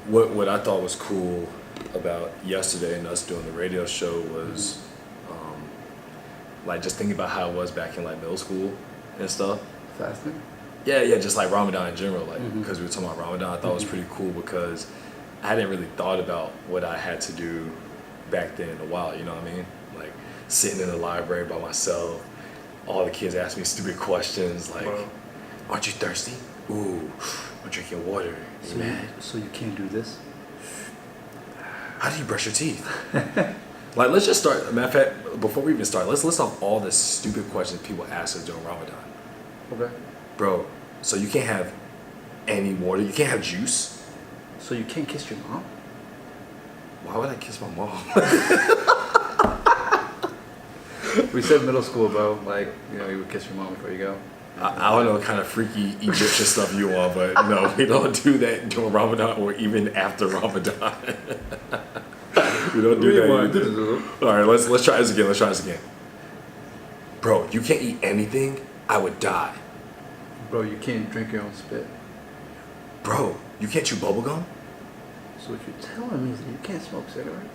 what I thought was cool about yesterday and us doing the radio show was like just thinking about how it was back in like middle school and stuff. Fasting? Yeah, just like Ramadan in general, like Mm-hmm. because we were talking about Ramadan, I thought it was pretty cool because I hadn't really thought about what I had to do back then in a while. You know what I mean? Like sitting in the library by myself, all the kids ask me stupid questions like, Bro. "Aren't you thirsty? Ooh, I'm drinking water. You mad? So you can't do this? How do you brush your teeth?" Like, let's just start. Matter of fact, before we even start, let's list off all the stupid questions people ask us during Ramadan. Okay. Bro, so you can't have any water. You can't have juice. So you can't kiss your mom? Why would I kiss my mom? We said middle school, bro. Like, you know, you would kiss your mom before you go. I don't know what kind of freaky Egyptian stuff you are, but no, we don't do that during Ramadan or even after Ramadan. We don't do that either. All right, let's try this again. Let's try this again. Bro, you can't eat anything. I would die. Bro, you can't drink your own spit. Bro, you can't chew bubble gum? So what you're telling me is that you can't smoke cigarettes?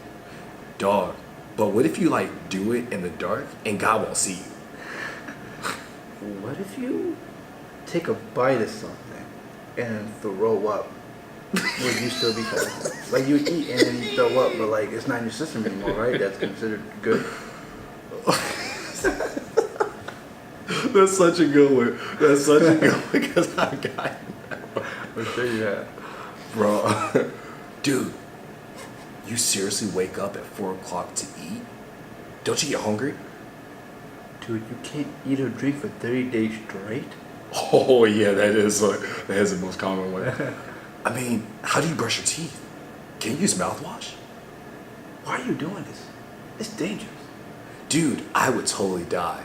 Dog. But what if you like do it in the dark and God won't see you? What if you take a bite of something and throw up? Would you still be fasting? Like you eat and then you throw up, but like it's not in your system anymore, right? That's considered good. That's such a good one. That's such a good one because I got it. I'm sure you have. Bro. Dude, you seriously wake up at 4 o'clock to eat? Don't you get hungry? Dude, you can't eat or drink for 30 days straight? Oh yeah, that is the most common one. I mean, how do you brush your teeth? Can you use mouthwash? Why are you doing this? It's dangerous. Dude, I would totally die.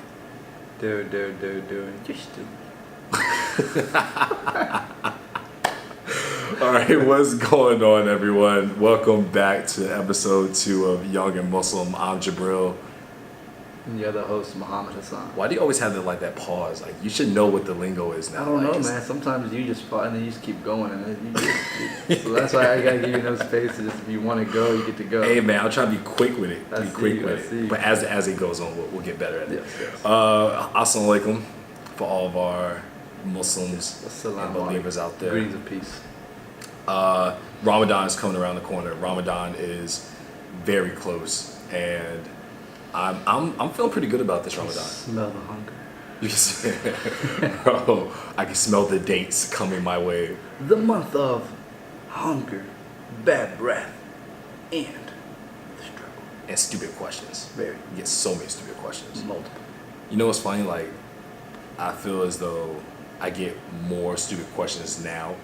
Dude. You're stupid. All right, what's going on, everyone? Welcome back to episode 2 of Young and Muslim. I'm Jabril. And the other host, Muhammad Hassan. Why do you always have that pause? Like, you should know what the lingo is now. I don't like, know, man. Sometimes you just pause and then you just keep going, and then so that's why I gotta give you enough space to just, if you want to go, you get to go. Hey man, I'll try to be quick with it. I see. But as it goes on, we'll get better at it. Yes. Assalamu Alakum for all of our Muslims Asalamu and believers out there. Greetings of peace. Ramadan is coming around the corner. Ramadan is very close, and I'm feeling pretty good about this Ramadan. Smell the hunger. You can see, bro, I can smell the dates coming my way. The month of hunger, bad breath, and the struggle. And stupid questions. Very You get so many stupid questions. multiple. You know what's funny? Like, I feel as though I get more stupid questions now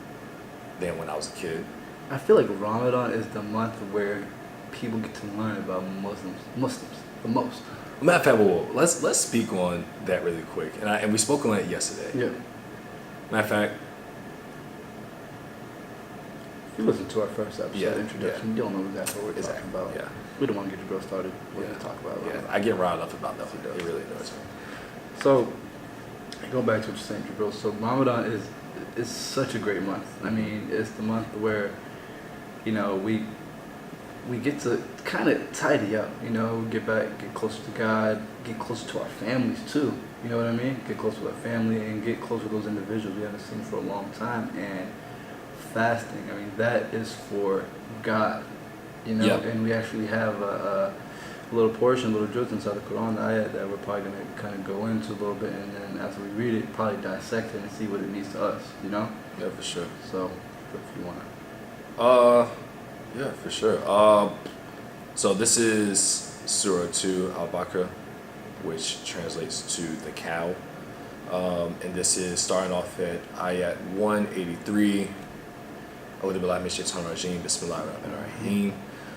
than when I was a kid. I feel like Ramadan is the month where people get to learn about Muslims the most. Matter of fact, let's speak on that really quick. And we spoke on it yesterday. Yeah. Matter of fact, If you listen to our first episode introduction, you don't know exactly what we're talking about. Yeah. We don't want to get the girl started. We're Yeah. going to talk about Yeah, Ramadan. I get riled up about that one. It really does. So, going back to what you're saying, Jabril. So Ramadan is such a great month. I mean, it's the month where, you know, we get to kind of tidy up, you know, get closer to God, get closer to our families too. You know what I mean? Get closer to our family and get closer to those individuals we haven't seen for a long time. And fasting, I mean, that is for God, you know. Yep. And we actually have a little portion, a little jokes inside the Quran, the ayat, that we're probably going to kind of go into a little bit, and then after we read it, probably dissect it and see what it means to us, you know? Yeah, for sure. So, if you want to. Yeah, for sure. So this is Surah 2 Al-Baqarah, which translates to the cow. And this is starting off at ayat 183. Bismillahirrahmanirrahim.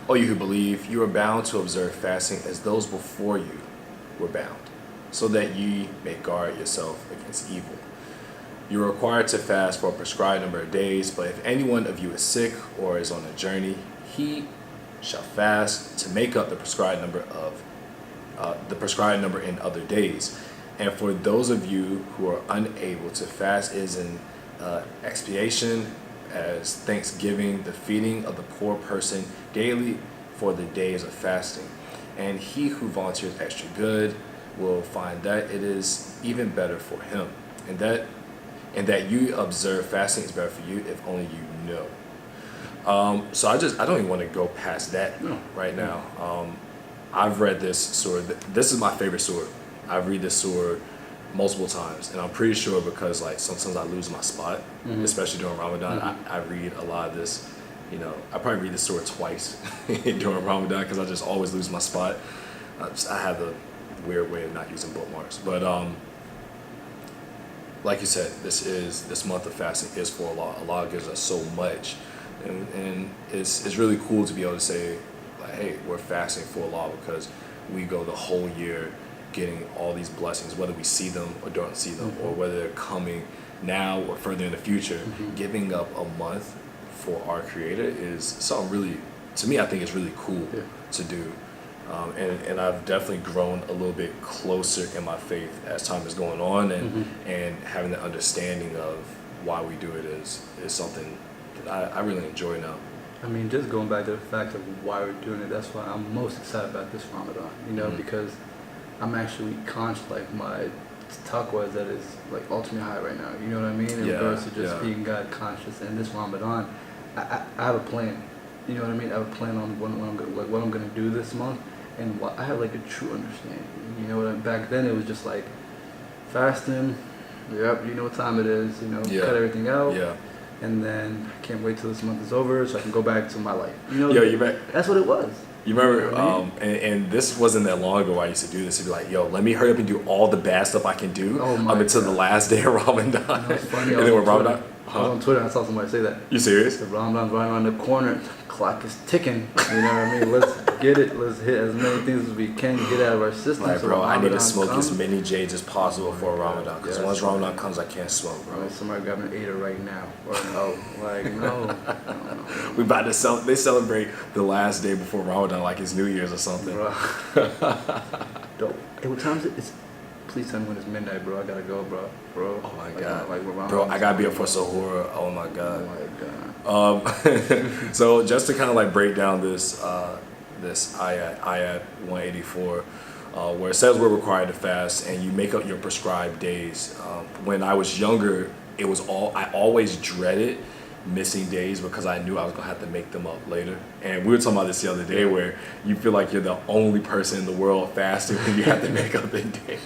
O you who believe, you are bound to observe fasting as those before you were bound, so that ye may guard yourself against evil. You are required to fast for a prescribed number of days, but if any one of you is sick or is on a journey, he shall fast to make up the prescribed number in other days. And for those of you who are unable to fast is an expiation as thanksgiving, the feeding of the poor person daily for the days of fasting. And he who volunteers extra good will find that it is even better for him. And that you observe fasting is better for you if only you know. So I don't even want to go past that right now. I've read this surah. This is my favorite surah. I've read this surah multiple times, and I'm pretty sure because like sometimes I lose my spot, especially during Ramadan. I read a lot of this. You know, I probably read this surah twice during Ramadan because I just always lose my spot. I have a weird way of not using bookmarks, but like you said, this month of fasting is for Allah. Allah gives us so much, and it's really cool to be able to say, like, hey, we're fasting for Allah because we go the whole year getting all these blessings, whether we see them or don't see them, or whether they're coming now or further in the future. Giving up a month for our Creator is something really, to me, I think it's really cool to do. And I've definitely grown a little bit closer in my faith as time is going on, and having the understanding of why we do it is something that I really enjoy now. I mean, just going back to the fact of why we're doing it, that's why I'm most excited about this Ramadan, you know, because I'm actually conscious, like my taqwa that is like ultimately high right now, you know what I mean? In regards to just being God conscious. And this Ramadan, I have a plan, you know what I mean? I have a plan on what I'm gonna do this month, and I have like a true understanding, you know what I mean? Back then it was just like fasting, yep, you know what time it is, you know, cut everything out. And then I can't wait till this month is over so I can go back to my life. You know, that's what it was. You remember, and this wasn't that long ago I used to do this. To be like, yo, let me hurry up and do all the bad stuff I can do up until the last day of Ramadan. You know, it's funny. And then when Ramadan, I was on Twitter and I saw somebody say that. You serious? The Ramadan's right around the corner. Clock is ticking. You know what I mean? Let's get it. Let's hit as many things as we can get out of our system. Like, bro, I need to smoke as many J's as possible for Ramadan. Because once Ramadan comes, I can't smoke, bro. Somebody grabbing an 8er right now. Or no. Like, no. We about to they celebrate the last day before Ramadan like it's New Year's or something. Bro. Dope. Hey, what time is it? Please tell me when it's midnight, bro. I gotta go, bro. Oh my God. Bro, I gotta be up for Sahur. Oh my God. Oh my God. So just to kind of like break down this ayat 184, where it says we're required to fast and you make up your prescribed days. When I was younger, I always dreaded missing days because I knew I was gonna have to make them up later. And we were talking about this the other day, where you feel like you're the only person in the world fasting when you have to make up the days.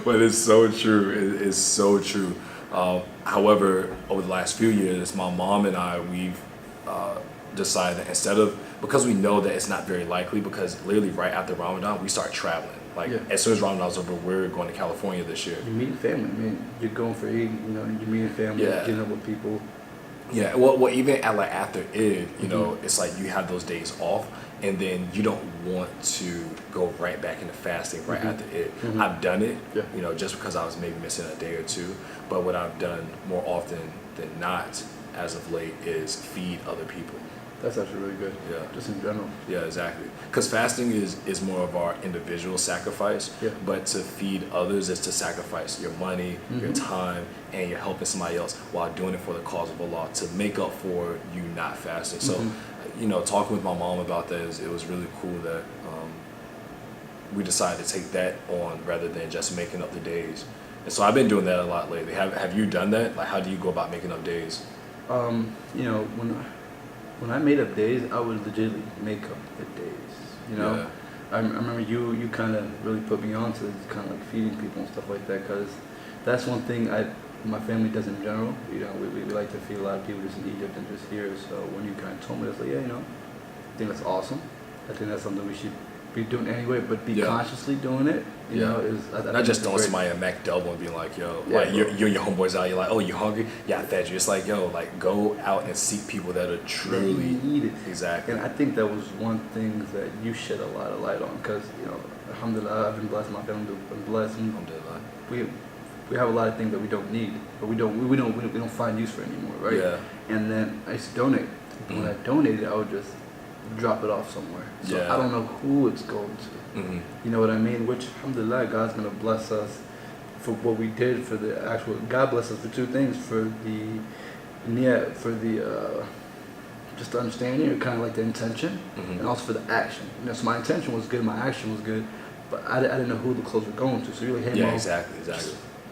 But it's so true. It's so true. However, over the last few years, my mom and I, we've decided that because we know that it's not very likely, because literally right after Ramadan, we start traveling. Like, as soon as Ramadan's over, we're going to California this year. You're meeting family. I mean, you're going for Eid, you know, you're meeting family, getting up with people. Yeah, well, even after Eid, you know, it's like you have those days off, and then you don't want to go right back into fasting right after Eid. I've done it, you know, just because I was maybe missing a day or two. But what I've done more often than not, as of late, is feed other people. That's actually really good. Yeah. Just in general. Yeah, exactly. Because fasting is more of our individual sacrifice, but to feed others is to sacrifice your money, your time, and you're helping somebody else while doing it for the cause of Allah to make up for you not fasting. So, you know, talking with my mom about that, it was really cool that we decided to take that on rather than just making up the days. And so I've been doing that a lot lately. Have you done that? Like, how do you go about making up days? You know, when I made up days, I would legitimately make up the days, you know? I remember you kind of really put me on to kind of like feeding people and stuff like that, because that's one thing my family does in general. You know, we like to feed a lot of people just in Egypt and just here. So when you kind of told me, I was like, yeah, you know, I think that's awesome. I think that's something we should be doing anyway, but be consciously doing it, you know, is... Not just throwing somebody a Mac double and being like, yo, like you and your homeboys out, you're like, oh, you hungry? Yeah, I fed you. It's like, yo, like, go out and seek people that are truly... need it. Exactly. And I think that was one thing that you shed a lot of light on, because, you know, alhamdulillah, I've been blessed, my family has been blessed. Alhamdulillah. We have a lot of things that we don't need, but we don't find use for anymore, right? Yeah. And then I used to donate. When I donated, I would just drop it off somewhere. So I don't know who it's going to. You know what I mean? Which, alhamdulillah, God's going to bless us for what we did for the actual... God bless us for two things. For the And yeah, for the just the understanding, kind of like the intention, and also for the action. You know, so my intention was good, my action was good, but I didn't know who the clothes were going to. So you're like, hey, Yeah, Mo, exactly.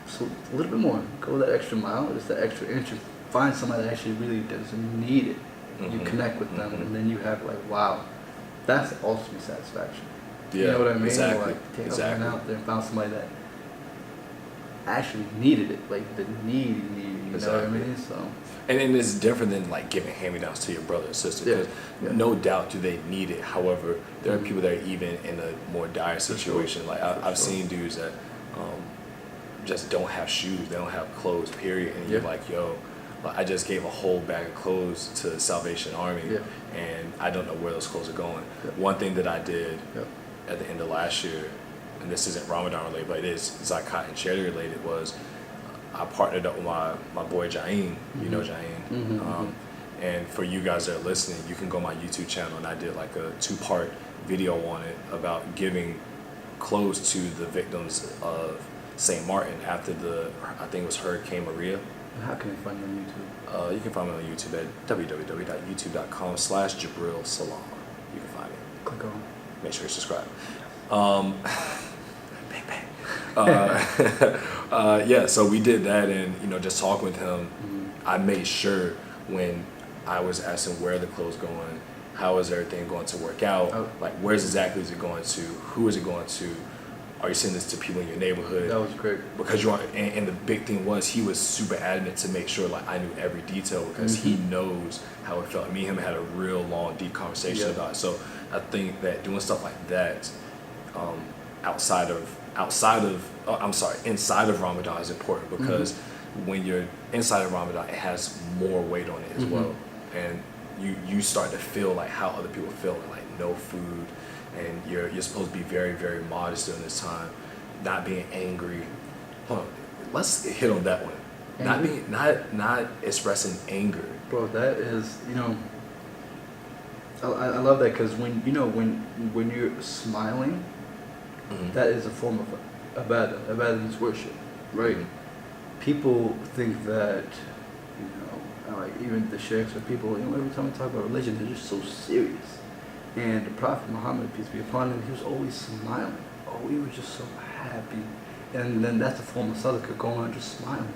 so a little bit more. Go that extra mile, just that extra inch, and find somebody that actually really doesn't need it. You connect with them, and then you have like, wow, that's ultimate satisfaction. Yeah, you know what I mean? exactly. Like, take exactly. out there and found somebody that actually needed it, like the need. You know what I mean? So. And it's different than like giving hand-me-downs to your brother and sister, because no doubt do they need it. However, there are people that are even in a more dire situation. Like I've seen dudes that just don't have shoes, they don't have clothes, period. And you're like, yo, I just gave a whole bag of clothes to the Salvation Army, and I don't know where those clothes are going. One thing that I did at the end of last year, and this isn't Ramadan related, but it is Zakat and charity related, was I partnered up with my boy Jaeen. You know Jaeen. And for you guys that are listening, you can go on my YouTube channel, and I did like a 2-part video on it about giving clothes to the victims of St. Martin after I think it was Hurricane Maria. How can they find you on YouTube? You can find me on YouTube at www.youtube.com/Jabril Salam. You can find me. Click on. Make sure you subscribe. Bang bang. Yeah, so we did that, and just talking with him, I made sure when I was asking where are the clothes going, how is everything going to work out, like where's exactly is it going to, who is it going to, are you sending this to people in your neighborhood? That was great. Because and the big thing was he was super adamant to make sure like I knew every detail, because he knows how it felt. Me and him had a real long, deep conversation about it. So I think that doing stuff like that, inside of Ramadan is important, because when you're inside of Ramadan, it has more weight on it as well, and you start to feel like how other people feel, like no food. And you're supposed to be very, very modest during this time, not being angry. Hold on, let's hit on that one. Angry? Not expressing anger. Bro, that is I love that, because when you're smiling, that is a form of ibadah. Ibadah is worship, right? People think that like even the sheikhs or people, every time we talk about religion, they're just so serious. And the Prophet Muhammad, peace be upon him, he was always smiling. Oh, he was just so happy. And then that's a form of sadaqah, going on just smiling.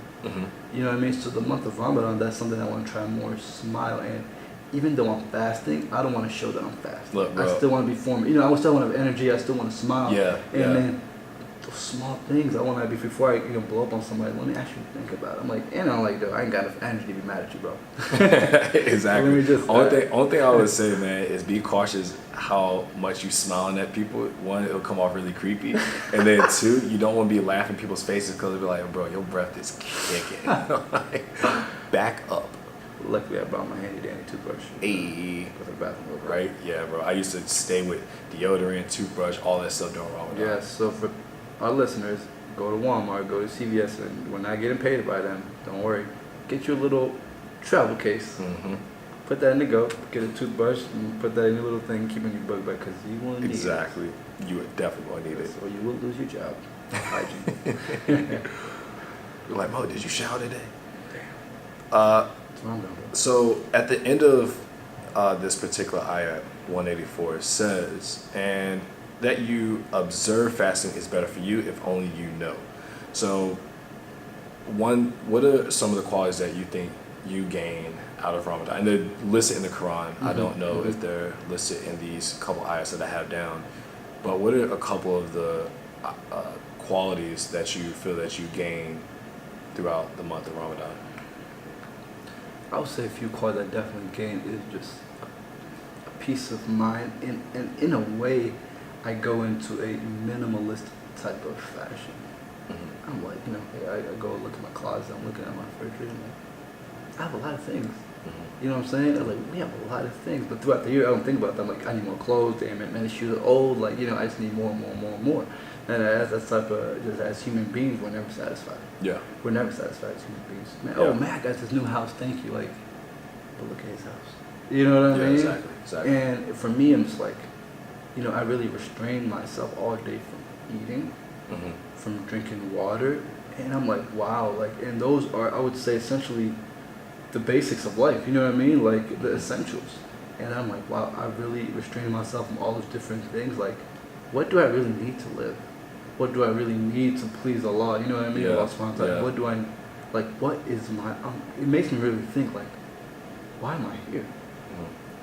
You know what I mean? So the month of Ramadan, that's something I want to try more, smile. And even though I'm fasting, I don't want to show that I'm fasting. Look, bro, I still want to be formal. I still want to have energy. I still want to smile. And then those small things, I want to be, before I blow up on somebody, let me actually think about it. I'm like, I'm like, I ain't got enough energy to be mad at you, bro. Exactly. Only thing I would say, man, is be cautious how much you smiling at people. One, it'll come off really creepy, and then two, you don't want to be laughing in people's faces, because they'll be like, bro, your breath is kicking. Like, back up. Luckily, I brought my handy dandy toothbrush. Hey. Go to the bathroom. Right? Yeah, bro. I used to stay with deodorant, toothbrush, all that stuff during Ramadan. Yeah. So for our listeners, go to Walmart, go to CVS, and we're not getting paid by them. Don't worry. Get your little travel case. Put that in the go. Get a toothbrush and put that in your little thing. Keep it in your book bag, because you will need it. Exactly. You would definitely want to need it. Or you will lose your job. Hygiene. You're like, Mo, did you shower today? So at the end of this particular ayat, 184, says, and that you observe fasting is better for you if only you know. So what are some of the qualities that you think you gain out of Ramadan? And they're listed in the Quran. I don't know if they're listed in these couple ayats that I have down, but what are a couple of the qualities that you feel that you gain throughout the month of Ramadan? I would say a few qualities I definitely gained is just a peace of mind. And in a way, I go into a minimalist type of fashion. I'm like, I go look at my closet, I'm looking at my refrigerator, I'm like, I have a lot of things. You know what I'm saying? I'm like, we have a lot of things. But throughout the year, I don't think about them. Like, I need more clothes, damn it, man, these shoes are old. Like, I just need more and more and more and more. And as that type of, just as human beings, we're never satisfied. Yeah. We're never satisfied as human beings. Man, man, I got this new house, thank you. Like, but look at his house. You know what I mean? Exactly. And for me, I'm just like, I really restrain myself all day from eating, from drinking water. And I'm like, wow. Like, and those are, I would say, essentially the basics of life. You know what I mean? Like the essentials. And I'm like, wow, I really restrained myself from all those different things. Like, what do I really need to live? What do I really need to please Allah? You know what I mean? Yeah. Allah subhanahu wa ta'ala. Yeah. What do I, like, what is my, it makes me really think, like, why am I here?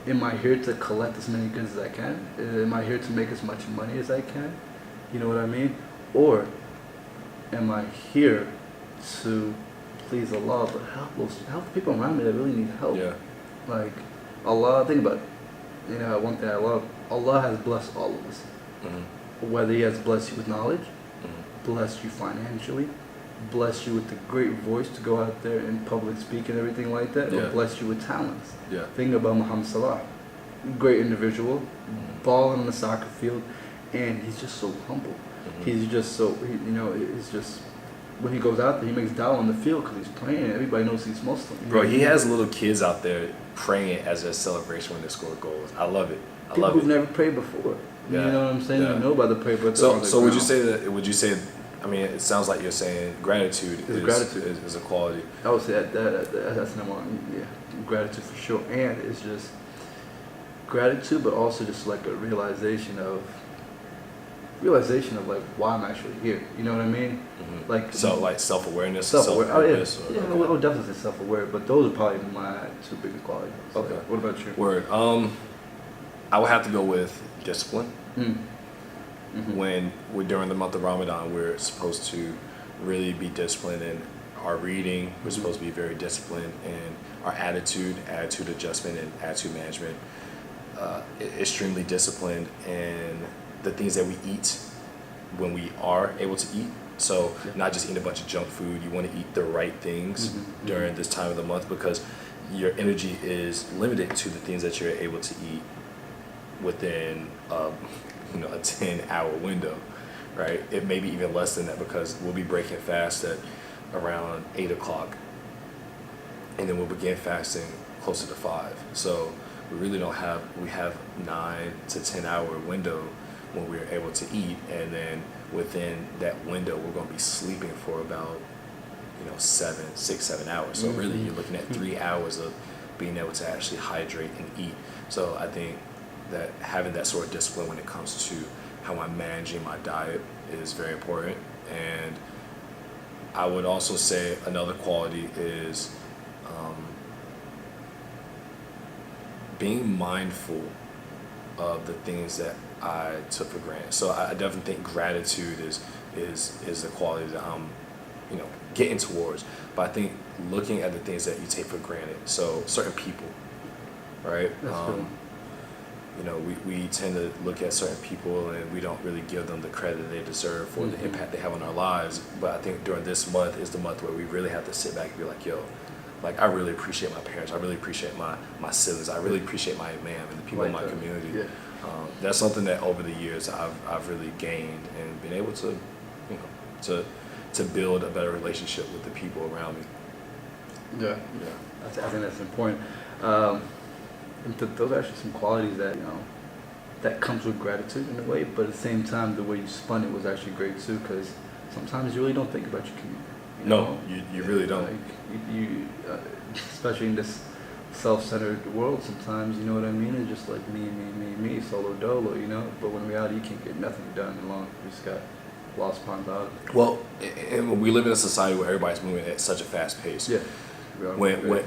Am I here to collect as many goods as I can? Am I here to make as much money as I can? You know what I mean? Or am I here to please Allah but help the people around me that really need help? Yeah. Like, Allah, think about it. You know, one thing I love, Allah has blessed all of us. Mm-hmm. Whether He has blessed you with knowledge, Mm-hmm. blessed you financially, blessed you with the great voice to go out there in public speak and everything like that, Yeah. or blessed you with talents. Yeah. Think about Muhammad Salah, great individual, Mm-hmm. balling on the soccer field, and he's just so humble. Mm-hmm. He's just so, you know, it's just, when he goes out there, he makes dawah on the field because he's playing. Everybody knows he's Muslim. You Bro, know? he has little kids out there praying as a celebration when they score goals. I love it. I People love who've it. never prayed before. Yeah. You know what I'm saying? Yeah. They know about the prayer, but So would you say that? Would you say? I mean, it sounds like you're saying gratitude is a quality. I would say that's number one. Yeah, gratitude for sure, and it's just gratitude, but also just like a realization of like why I'm actually here. You know what I mean? Mm-hmm. Like self-awareness, self-aware. Oh yeah, self-purpose, yeah. I would definitely say self-aware, but those are probably my two biggest qualities. So, Okay. What about you? Word. I would have to go with discipline. Mm-hmm. When we're during the month of Ramadan, we're supposed to really be disciplined in our reading. We're supposed to be very disciplined in our attitude adjustment, and attitude management. Extremely disciplined in the things that we eat when we are able to eat. So not just eating a bunch of junk food. You want to eat the right things during this time of the month, because your energy is limited to the things that you're able to eat within a 10-hour window, right? It may be even less than that, because we'll be breaking fast at around 8 o'clock, and then we'll begin fasting closer to 5. So we really we have 9 to 10 hour window when we're able to eat, and then within that window we're going to be sleeping for about 6-7 hours. So really you're looking at 3 hours of being able to actually hydrate and eat. So I think that having that sort of discipline when it comes to how I'm managing my diet is very important. And I would also say another quality is being mindful of the things that I took for granted. So I definitely think gratitude is the quality that I'm getting towards. But I think looking at the things that you take for granted. So certain people, right? That's cool. We tend to look at certain people and we don't really give them the credit they deserve for the impact they have on our lives. But I think during this month is the month where we really have to sit back and be like, yo, like I really appreciate my parents. I really appreciate my siblings. I really appreciate my imam and the people in my community. Yeah. That's something that over the years I've really gained and been able to, to build a better relationship with the people around me. Yeah. I think that's important. And those are actually some qualities that that comes with gratitude in a way, but at the same time, the way you spun it was actually great too, because sometimes you really don't think about your community. No, you really don't. Like you especially in this self-centered world, sometimes, you know what I mean? It's just like me, solo dolo, But when in reality, you can't get nothing done alone. You just got lost upon God. Well, and we live in a society where everybody's moving at such a fast pace. Yeah. When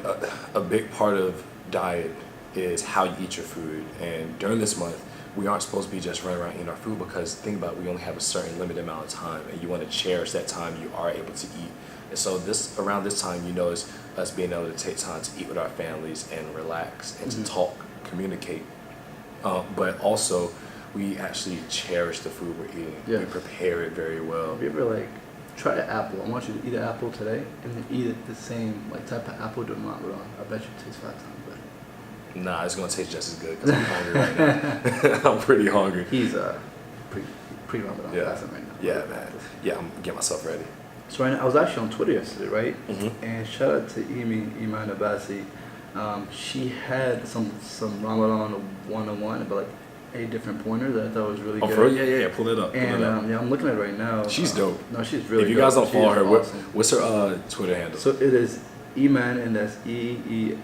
a big part of diet is how you eat your food, and during this month we aren't supposed to be just running around eating our food, because think about it, we only have a certain limited amount of time, and you want to cherish that time you are able to eat. And so around this time, is us being able to take time to eat with our families and relax and to talk, communicate, but also we actually cherish the food we're eating. Yeah. We prepare it very well. Have you ever try an apple? I want you to eat an apple today and then eat it the same type of apple during Ramadan. I bet you it tastes 5 times better. Nah, it's gonna taste just as good because I'm hungry right now. I'm pretty hungry. He's pre-Ramadan fasting right now. Yeah, man. Yeah, I'm getting myself ready. So right now, I was actually on Twitter yesterday, right? Mm-hmm. And shout out to Iman Abbasi. She had some Ramadan 101 about a different pointer that I thought was really good. For real? Yeah. Pull it up. And I'm looking at it right now. She's dope. No, she's really. If you guys don't follow her, awesome. what's her Twitter handle? So it is Eman, and that's Eeman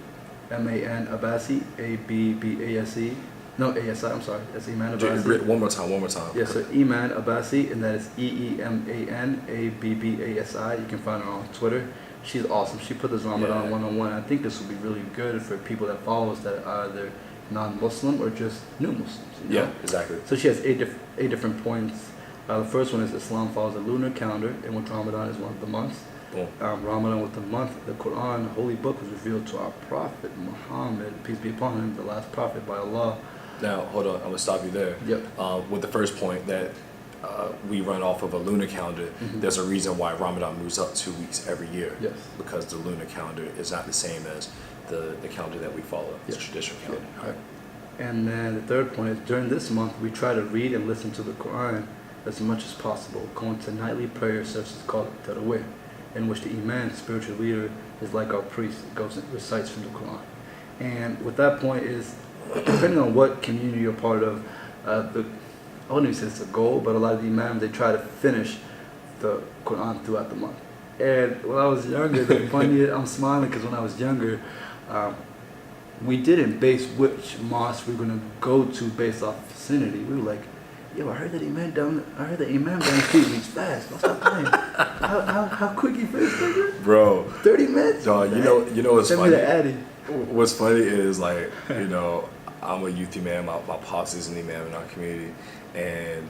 Abasi, Abbase. No, ASI, I'm sorry. That's Eman Abasi. One more time. Yes, so Eman Abasi, and that is Eeman Abbasi. You can find her on Twitter. She's awesome. She put this Ramadan one-on-one. I think this will be really good for people that follow us that are either non-Muslim or just new Muslims. You know? Yeah, exactly. So she has eight different points. The first one is Islam follows a lunar calendar, in which Ramadan is one of the months. Boom. Ramadan with the month. The Quran, the holy book, was revealed to our Prophet Muhammad, peace be upon him, the last prophet by Allah. Now, hold on. I'm going to stop you there. Yep. With the first point that we run off of a lunar calendar, there's a reason why Ramadan moves up 2 weeks every year. Yes. Because the lunar calendar is not the same as the calendar that we follow. It's a traditional calendar. Yeah. Right. And then the third point is during this month, we try to read and listen to the Quran as much as possible, going to nightly prayer sessions called Tarawih, in which the Imam, spiritual leader, is like our priest, goes and recites from the Quran. And with that point is, depending on what community you're part of, I wouldn't even say it's a goal, but a lot of the Imams, they try to finish the Quran throughout the month. And when I was younger, the funny, I'm smiling because when I was younger, we didn't base which mosque we were going to go to based off vicinity. We were like, yo, I heard that Imam down the street reads fast. Stop playing. How quick he finished, bro? 30 minutes? Dog, you know what's Send funny? me the Addy. What's funny is, like, you know, I'm a youth imam. My pops is an imam in our community, and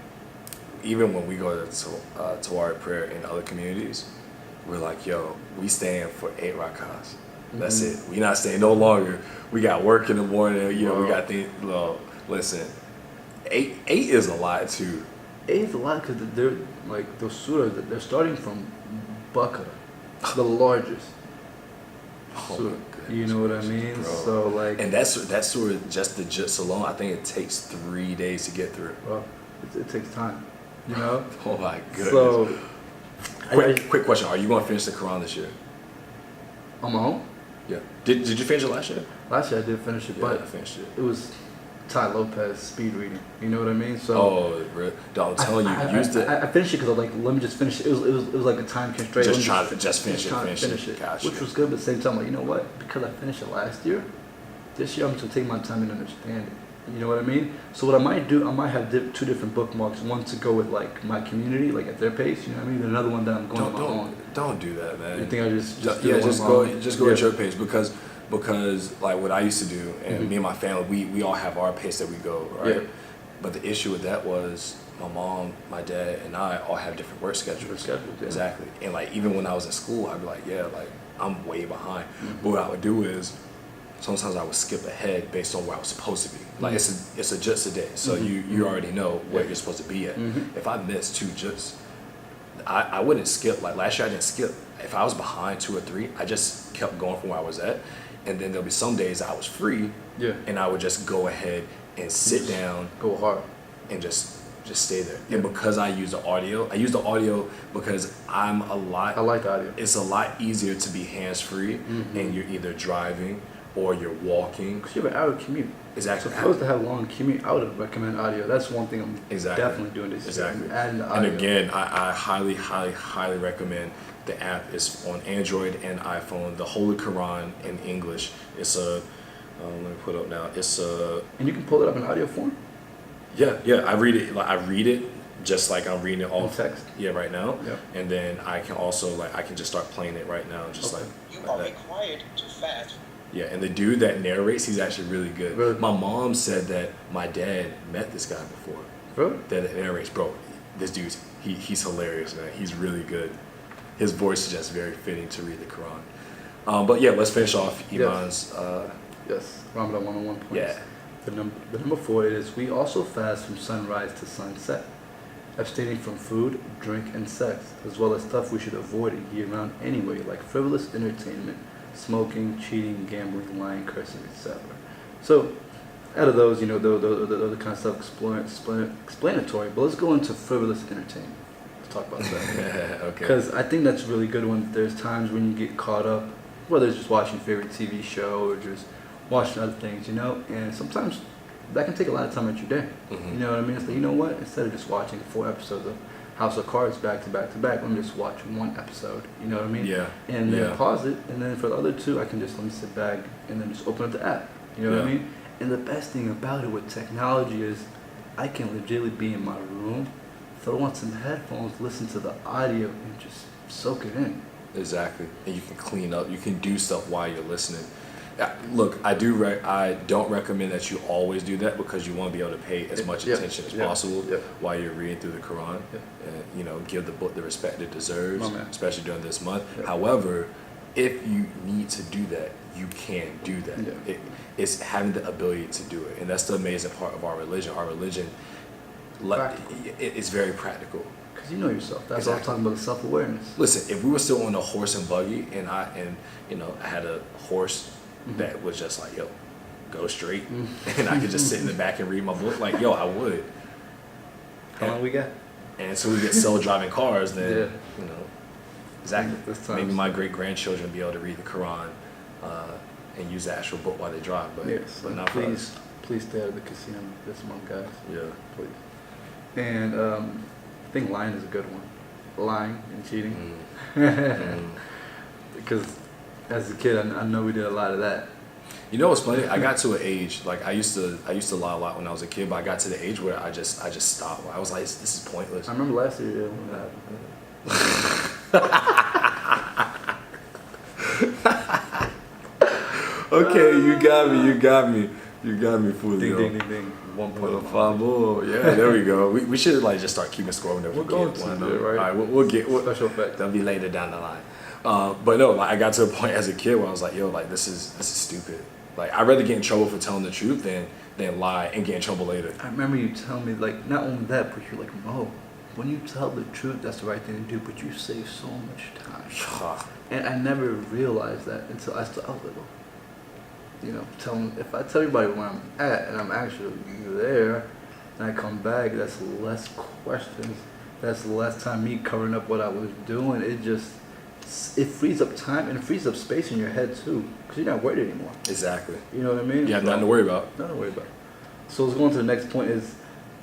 even when we go to Tawari prayer in other communities, we're like, yo, we staying for 8 rakahs. That's it. We not staying no longer. We got work in the morning. You know, we got things. Listen, 8 is a lot too. 8 is a lot because they're like those surahs. They're starting from Baqarah, the largest. Oh surah. my goodness, you know what I mean? bro. So like, and that's surah, just the jits alone. I think it takes 3 days to get through. well, it takes time. You know. Oh my goodness. So, quick question: are you going to finish the Quran this year? on my own. Yeah. Did you finish it last year? Last year I did finish it, Yeah, but I finished it. it was Ty Lopez speed reading. You know what I mean? So. Oh, really? Dog, I'm telling you, I finished it because I was like, let me just finish it. It was like a time constraint. Just trying to finish it. Gotcha. Which was good, but at the same time, like, you know what? Because I finished it last year, this year I'm just gonna take my time and understand it. You know what I mean? So what I might do, I might have 2 different bookmarks. One to go with like my community, like at their pace. You know what I mean? And another one that I'm going on my own. Don't do that, man. You think I just go at your pace because like what I used to do, and me and my family, we all have our pace that we go, right? Yeah. But the issue with that was my mom, my dad, and I all have different work schedules. Yeah. Exactly. And like even when I was in school, I'd be like, yeah, like I'm way behind. But what I would do is sometimes I would skip ahead based on where I was supposed to be. Like it's a just a day, so you already know where you're supposed to be at. If I miss 2 juts, I wouldn't skip. Like last year, I didn't skip. If I was behind 2 or 3, I just kept going from where I was at. And then there'll be some days I was free, and I would just go ahead and sit down, go hard, and just stay there. And because I use the audio because I like the audio. It's a lot easier to be hands free, and you're either driving or you're walking. Because you have an hour commute. Exactly. So if I was to have a long commute, I would recommend audio. That's one thing I'm definitely doing this year. Exactly. Adding the audio. And again, I highly, highly, highly recommend the app. Is on Android and iPhone. The Holy Quran in English. It's a let me put it up now. It's a and you can pull it up in audio form. Yeah. I read it just like I'm reading it off text. Yeah, right now. Yep. And then I can also I can just start playing it right now, just like You like are that. required to fast. Yeah, and the dude that narrates, he's actually really good. Really? My mom said that my dad met this guy before. Really? That narrates, bro. This dude's he's hilarious, man. He's really good. His voice is just very fitting to read the Quran. But yeah, let's finish off Iman's. Yes, Ramadan 101 points. Yeah. The number 4 is we also fast from sunrise to sunset, abstaining from food, drink, and sex, as well as stuff we should avoid year round anyway, like frivolous entertainment, smoking, cheating, gambling, lying, cursing, etc. So, out of those, the kind of stuff explanatory, but let's go into frivolous entertainment. Let's talk about that. Okay. Because I think that's really good when there's times when you get caught up, whether it's just watching your favorite TV show or just watching other things, and sometimes that can take a lot of time out your day. You know what I mean? It's like, you know what? Instead of just watching 4 episodes of House of Cards back to back to back. Let me just watch one episode. You know what I mean? Yeah. And then Yeah. pause it, and then for the other two, I can just let me sit back and then just open up the app. You know what I Yeah. mean? And the best thing about it with technology is I can legitimately be in my room, throw on some headphones, listen to the audio, and just soak it in. Exactly, and you can clean up. You can do stuff while you're listening. Look, I don't recommend that you always do that because you want to be able to pay as much attention as possible while you're reading through the Quran, and give the book the respect it deserves, especially during this month. However, if you need to do that, you can do that. It's having the ability to do it, and that's the amazing part of our religion. Our religion, it's very practical. Because you know yourself. That's what I'm talking about, the self-awareness. Listen, if we were still on a horse and buggy, and I had a horse that was just like, yo, go straight, and I could just sit in the back and read my book, like, yo, I would. How long we got? And so we get self-driving cars, then, exactly. Maybe my great-grandchildren will be able to read the Quran and use the actual book while they drive, but not for us. Please stay out of the casino this month, guys. Yeah. Please. And I think lying is a good one. Lying and cheating. Because as a kid, I know we did a lot of that. You know what's funny? I got to an age, like I used to lie a lot when I was a kid, but I got to the age where I just stopped. I was like, this is pointless. I remember last year when that happened. Okay, you got me, fool. Ding. 1.05. Yeah, there we go. We should just start keeping score whenever We're we going get to, one. right? All right, we'll get special effect. That'll be later down the line. But no, I got to a point as a kid where I was like, yo, this is stupid. Like, I'd rather get in trouble for telling the truth than lie and get in trouble later. I remember you telling me, not only that, but you're like, Mo, when you tell the truth, that's the right thing to do, but you save so much time. And I never realized that until I was little. If I tell everybody where I'm at and I'm actually there, and I come back, that's less questions. That's less time me covering up what I was doing. It frees up time and it frees up space in your head too, because you're not worried anymore. Exactly. You know what I mean? You have nothing to worry about. Nothing to worry about. So let's go on to the next point.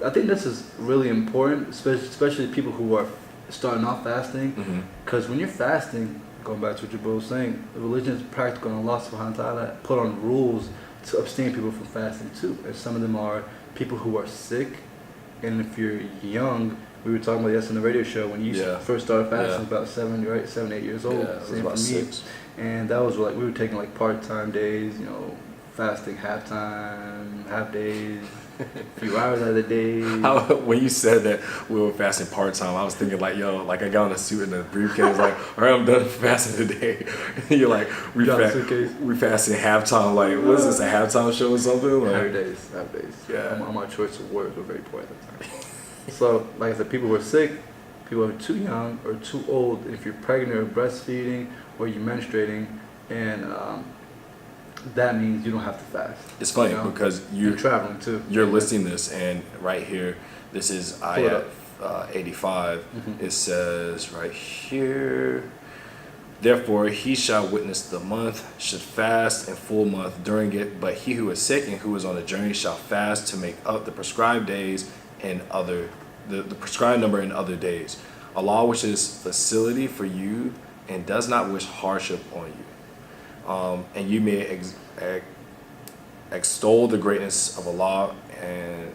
I think this is really important, especially people who are starting off fasting, because when you're fasting, going back to what Jabril was saying, the religion is practical, and Allah subhanahu wa ta'ala put on rules to abstain people from fasting too. And some of them are people who are sick, and if you're young, we were talking about this on the radio show, when you first started fasting, about 7, 8 years old. Yeah, it was about 6. And that was we were taking part-time days, fasting half days, a few hours out of the day. When you said that we were fasting part-time, I was thinking I got on a suit and a briefcase, all right, I'm done fasting today. And you're like, we fasting halftime, what is this, a halftime show or something? Half days. Yeah. My choice of words were very poor at the time. So, like I said, people who are sick, people who are too young or too old, if you're pregnant or breastfeeding or you're menstruating, and that means you don't have to fast. It's funny because you're traveling too. You're listing this, and right here, this is ayat 85. It says right here, therefore he shall witness the month, should fast in full month during it, but he who is sick and who is on a journey shall fast to make up the prescribed days and the prescribed number in other days. Allah wishes facility for you and does not wish hardship on you. And you may extol the greatness of Allah, and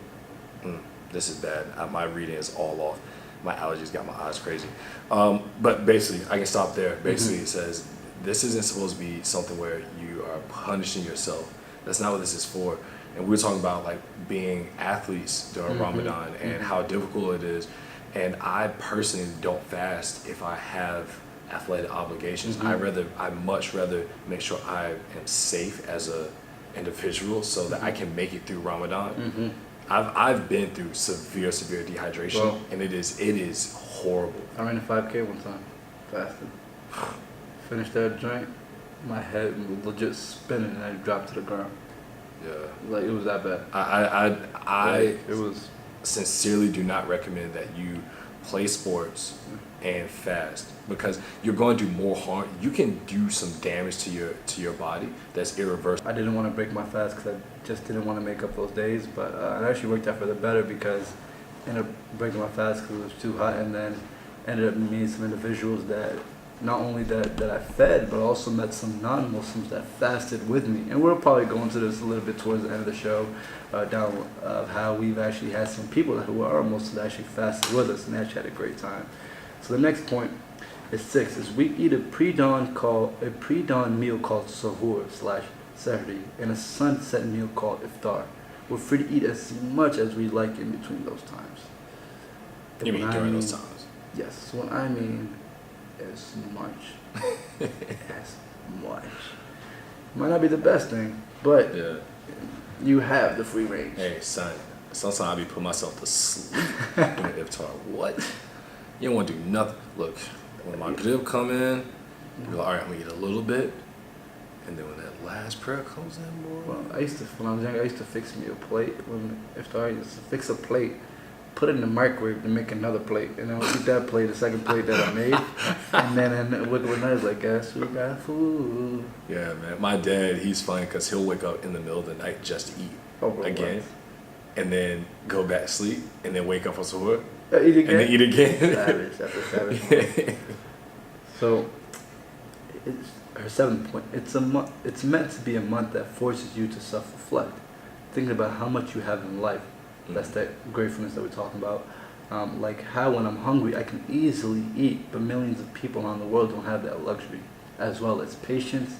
this is bad. My reading is all off. My allergies got my eyes crazy. But basically, I can stop there. Basically, it says this isn't supposed to be something where you are punishing yourself. That's not what this is for. And we were talking about being athletes during Ramadan and how difficult it is. And I personally don't fast if I have athletic obligations. I'd much rather make sure I am safe as a individual so that I can make it through Ramadan. I've been through severe dehydration, and it is horrible. I ran a 5K one time, fasted. Finished that joint, my head was legit spinning, and I dropped to the ground. Yeah, it was that bad. I it was sincerely do not recommend that you play sports and fast, because you're going to do more harm. You can do some damage to your body that's irreversible. I didn't want to break my fast because I just didn't want to make up those days, but it actually worked out for the better, because ended up breaking my fast because it was too hot, and then ended up meeting some individuals that not only that I fed, but also met some non-Muslims that fasted with me. And we'll probably go into this a little bit towards the end of the show, down of how we've actually had some people who are Muslims that actually fasted with us and actually had a great time. So the next point is 6, is we eat a pre-dawn meal called sahur / sahri, and a sunset meal called iftar. We're free to eat as much as we like in between those times. You mean during those times? Yes, what I mean as much. As much. Might not be the best thing, but Yeah. you have the free range. Hey, son. Sometimes I be putting myself to sleep during iftar. What? You don't want to do nothing. Look, when my grib come in, you're like, all right, I'm going to eat a little bit. And then when that last prayer comes in, boy. Well, when I was younger, I used to fix me a plate. When iftar, I used to fix a plate, put it in the microwave to make another plate, and I would eat that plate, the second plate that I made, and then wake up at night like, guess who got food? Yeah, man. My dad, he's funny because he'll wake up in the middle of the night just to eat again, and then go back to sleep, and then wake up for suhoor, Eat again? and then eat again. Savage after savage. So, it's her 7th point. It's meant to be a month that forces you to self-reflect, thinking about how much you have in life. That's that gratefulness that we're talking about. Like how when I'm hungry, I can easily eat, but millions of people around the world don't have that luxury, as well as patience,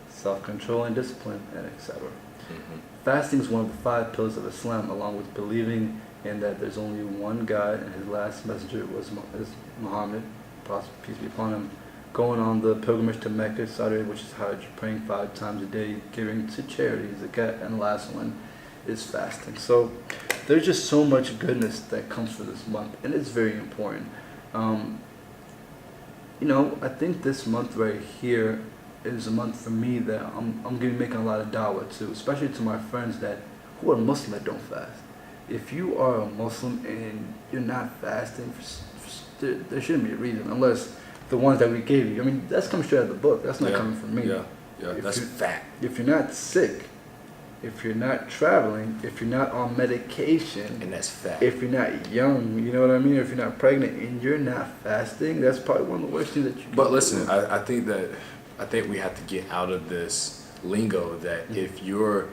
self-control, and discipline, and etc. Mm-hmm. Fasting is one of the 5 pillars of Islam, along with believing in that there's only one God and his last messenger is Muhammad, peace be upon him, going on the pilgrimage to Mecca, Saudi, which is Hajj, praying 5 times a day, giving to charity, zakat, and the last one is fasting. So there's just so much goodness that comes for this month, and it's very important. I think this month right here is a month for me that I'm going to be making a lot of dawah to, especially to my friends who are Muslim that don't fast. If you are a Muslim and you're not fasting, there shouldn't be a reason, unless the ones that we gave you. I mean, that's coming straight out of the book. That's not coming from me. Yeah, that's fact. If you're not sick, if you're not traveling, if you're not on medication, And that's fact. if you're not young, you know what I mean? If you're not pregnant and you're not fasting, that's probably one of the worst things that you can But do. listen, I think we have to get out of this lingo that if you are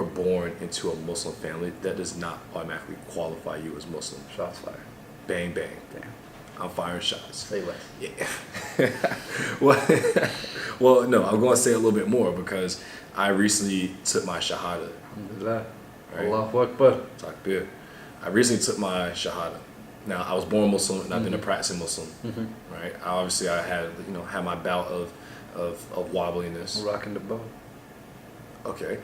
born into a Muslim family, that does not automatically qualify you as Muslim. Shots fired. Bang bang. Damn. I'm firing shots. Say less. Yeah. well, no, I'm going to say a little bit more because I recently took my shahada. Alhamdulillah. Right? Allahu Akbar. Takbir. I recently took my shahada. Now, I was born Muslim and I've been a practicing Muslim. Mm-hmm. Right? Obviously, I had my bout of wobbliness. Rocking the boat. Okay.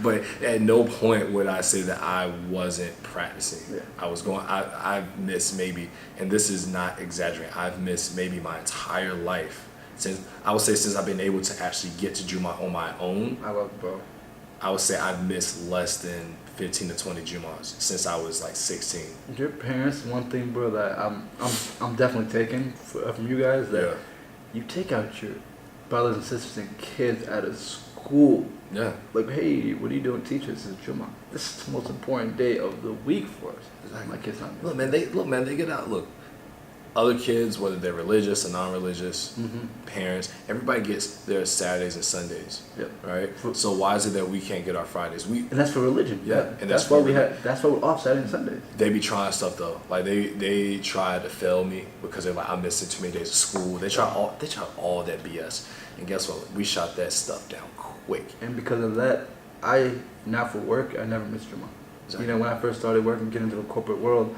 But at no point would I say that I wasn't practicing. Yeah. I've missed maybe, and this is not exaggerating, I've missed maybe my entire life. Since I've been able to actually get to Jummah on my own, I love it, bro. I would say I've missed less than 15 to 20 Jummahs since I was like 16. Your parents, one thing, bro, that I'm definitely taking from you guys, that you take out your brothers and sisters and kids out of school. Yeah. Like, hey, what are you doing, teacher? This is Jummah. This is the most important day of the week for us. Exactly. My kids not. Look, man, they get out. Look, other kids, whether they're religious or non-religious, parents, everybody gets their Saturdays and Sundays. Yep. Right. So why is it that we can't get our Fridays? And that's for religion. Yeah, and that's why that's why we're off Saturday and Sundays. They be trying stuff though. Like they try to fail me because they're like, I'm missing too many days of school. They try all that BS. And guess what? We shot that stuff down quick. And because of that, not for work, I never missed Jummah. Exactly. You know, when I first started working, getting into the corporate world,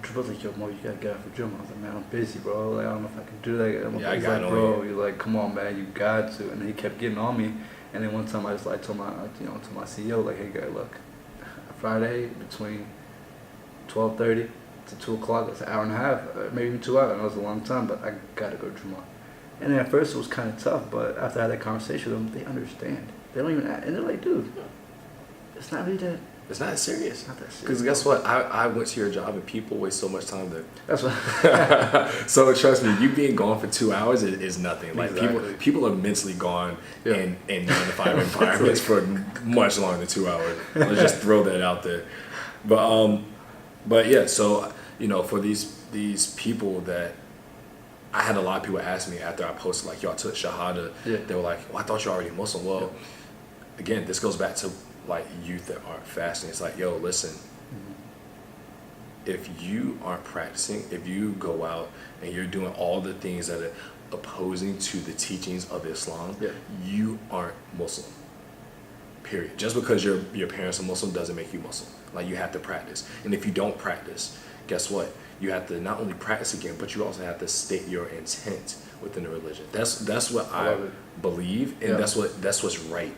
Triple was like, yo, Mo, you gotta get out for Jummah. I was like, man, I'm busy, bro. Like, I don't know if I can do that. Yeah, I He's got like, on bro, you. you're like, come on, man, you got to. And then he kept getting on me. And then one time I just like told my CEO, like, hey, guy, look, Friday between 12:30 to 2 o'clock, that's an hour and a half, maybe even 2 hours. I know it's a long time, but I gotta go to Jummah. And then at first it was kind of tough, but after I had that conversation with them, they understand. They don't even, and they're like, dude, it's not really that It's not serious. Not that serious. Because guess what? I went to your job and people waste so much time there. That's what. So trust me, you being gone for 2 hours is nothing. Like Exactly. people are mentally gone in 9 to 5 environments for much longer than 2 hours. Let's just throw that out there. But yeah, so for these people that I had a lot of people ask me after I posted like, yo, I took Shahada. Yeah. They were like, well, I thought you're already Muslim. Well, again, this goes back to like youth that aren't fasting. It's like, yo, listen, if you aren't practicing, if you go out and you're doing all the things that are opposing to the teachings of Islam, you aren't Muslim. Period. Just because your parents are Muslim doesn't make you Muslim. Like, you have to practice. And if you don't practice, guess what? You have to not only practice again, but you also have to state your intent within the religion. That's what I believe, and that's what's right.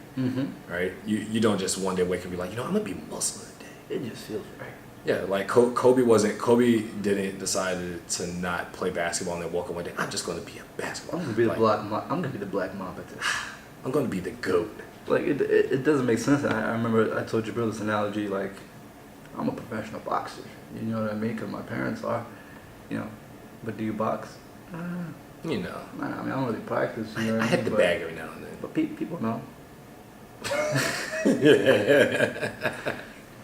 Right? You don't just one day wake up and be like, I'm gonna be Muslim today. It just feels right. Yeah, like Kobe didn't decide to not play basketball and then woke up one day, I'm just gonna be a basketball. I'm gonna be the black mom at this. I'm gonna be the GOAT. Like, it doesn't make sense. I remember I told Jabril this analogy, like, I'm a professional boxer. You know what I mean? Because my parents are, but do you box? Nah, I mean, I don't really practice. You know I what hit mean? the bag every now and then. But people know.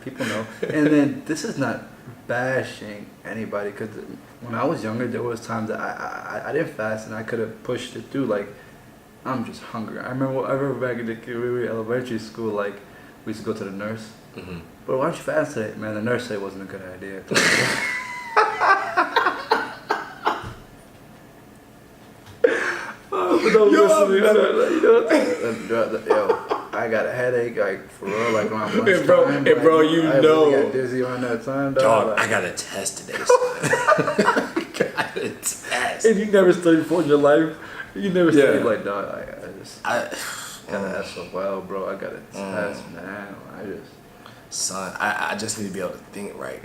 People know. And then this is not bashing anybody, because when I was younger, there was times that I didn't fast and I could have pushed it through. Like, I'm just hungry. I remember back in the elementary school, like, we used to go to the nurse. But why don't you fast today? Man, the nurse said it wasn't a good idea. I got a headache, like, for real, like, around lunchtime. Bro, I really got dizzy around that time, dog. I got a test today, son. I got a test. And you never studied before in your life? You never studied, like, dog, I gotta ask so well, bro. I got a test, man. Son, I just need to be able to think right.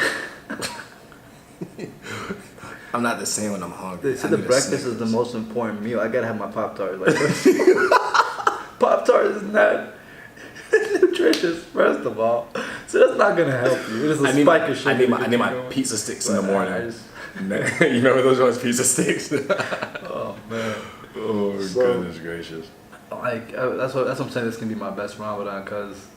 I'm not the same when I'm hungry. They said the breakfast is the most important meal. I gotta have my Pop-Tart. Like, Pop-Tart is not nutritious, first of all. So that's not gonna help you. It is a spike of sugar. I need my pizza sticks in the morning. You remember those ones, pizza sticks? Oh, man. Oh, goodness gracious. Like, that's what I'm saying. This can be my best Ramadan, because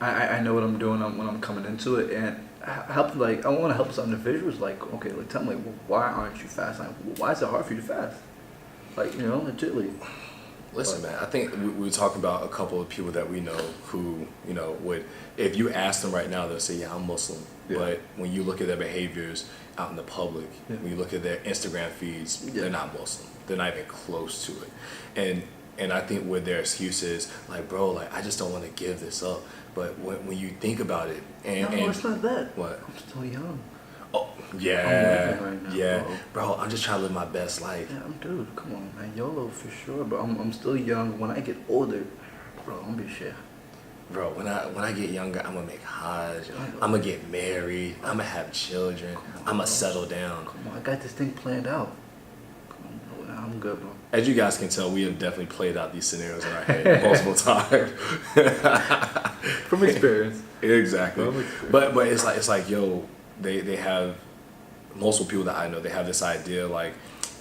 I know what I'm doing when I'm coming into it, and I want to help some individuals. Like, okay, like, tell me, why aren't you fasting? Why is it hard for you to fast? Like, legitimately. Listen, man, I think we were talking about a couple of people that we know who, would, if you ask them right now, they'll say, yeah, I'm Muslim. Yeah. But when you look at their behaviors out in the public, when you look at their Instagram feeds, they're not Muslim. They're not even close to it. And I think with their excuses, like, bro, like, I just don't want to give this up. But when you think about it, no, it's not that. What? I'm still young. Oh, yeah, I'm living right now, bro. I'm just trying to live my best life. Yeah, dude, come on, man. YOLO for sure, but I'm still young. When I get older, bro, I'm gonna be shit. Bro, when I get younger, I'm gonna make Hajj. I'm gonna get married. I'm gonna have children. I'm gonna settle down. Come on, I got this thing planned out. Come on, I'm good, bro. As you guys can tell, we have definitely played out these scenarios in our head multiple times. From experience. Exactly. But it's like, yo, they have multiple people that I know, they have this idea like,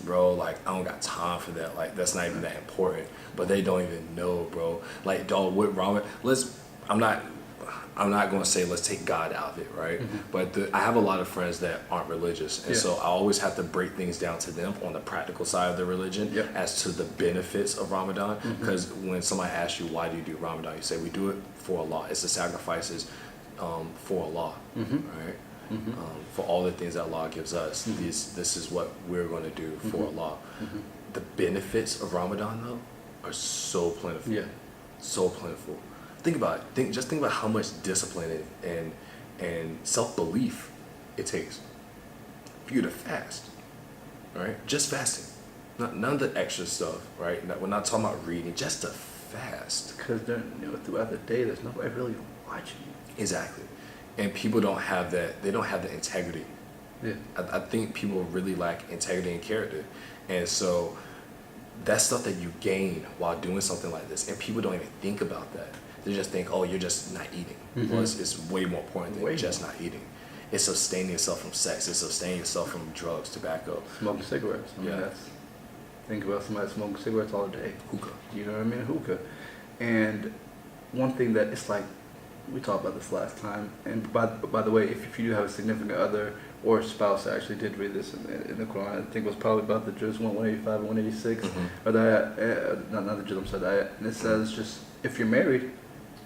bro, like, I don't got time for that. Like, that's not even that important. But they don't even know, bro. Like, dog, what wrong with, I'm not going to say let's take God out of it, right? But I have a lot of friends that aren't religious, and so I always have to break things down to them on the practical side of the religion as to the benefits of Ramadan. Because when somebody asks you, why do you do Ramadan? You say, we do it for Allah. It's the sacrifices for Allah, right? For all the things that Allah gives us. This is what we're going to do for Allah. The benefits of Ramadan, though, are so plentiful. Yeah. So plentiful. Think about it. Just think about how much discipline and self-belief it takes for you to fast, right? Just fasting. None of the extra stuff, right? We're not talking about reading, just to fast. Because throughout the day, there's nobody really watching you. Exactly. And people don't have that. They don't have the integrity. Yeah. I think people really lack integrity and character. And so that's stuff that you gain while doing something like this. And people don't even think about that. they just think, oh, you're just not eating. Well, it's way more important than just not eating. It's abstaining yourself from sex. It's abstaining yourself from drugs, tobacco. Smoking cigarettes. I mean, think about somebody smoking cigarettes all day. Hookah. You know what I mean? Hookah. And one thing that it's like, we talked about this last time, and by the way, if you do have a significant other or spouse, I actually did read this in the Quran. I think it was probably about the Juz 185 and 186, or the ayat, not the Juz, I'm sorry, the ayat. And it says just, if you're married,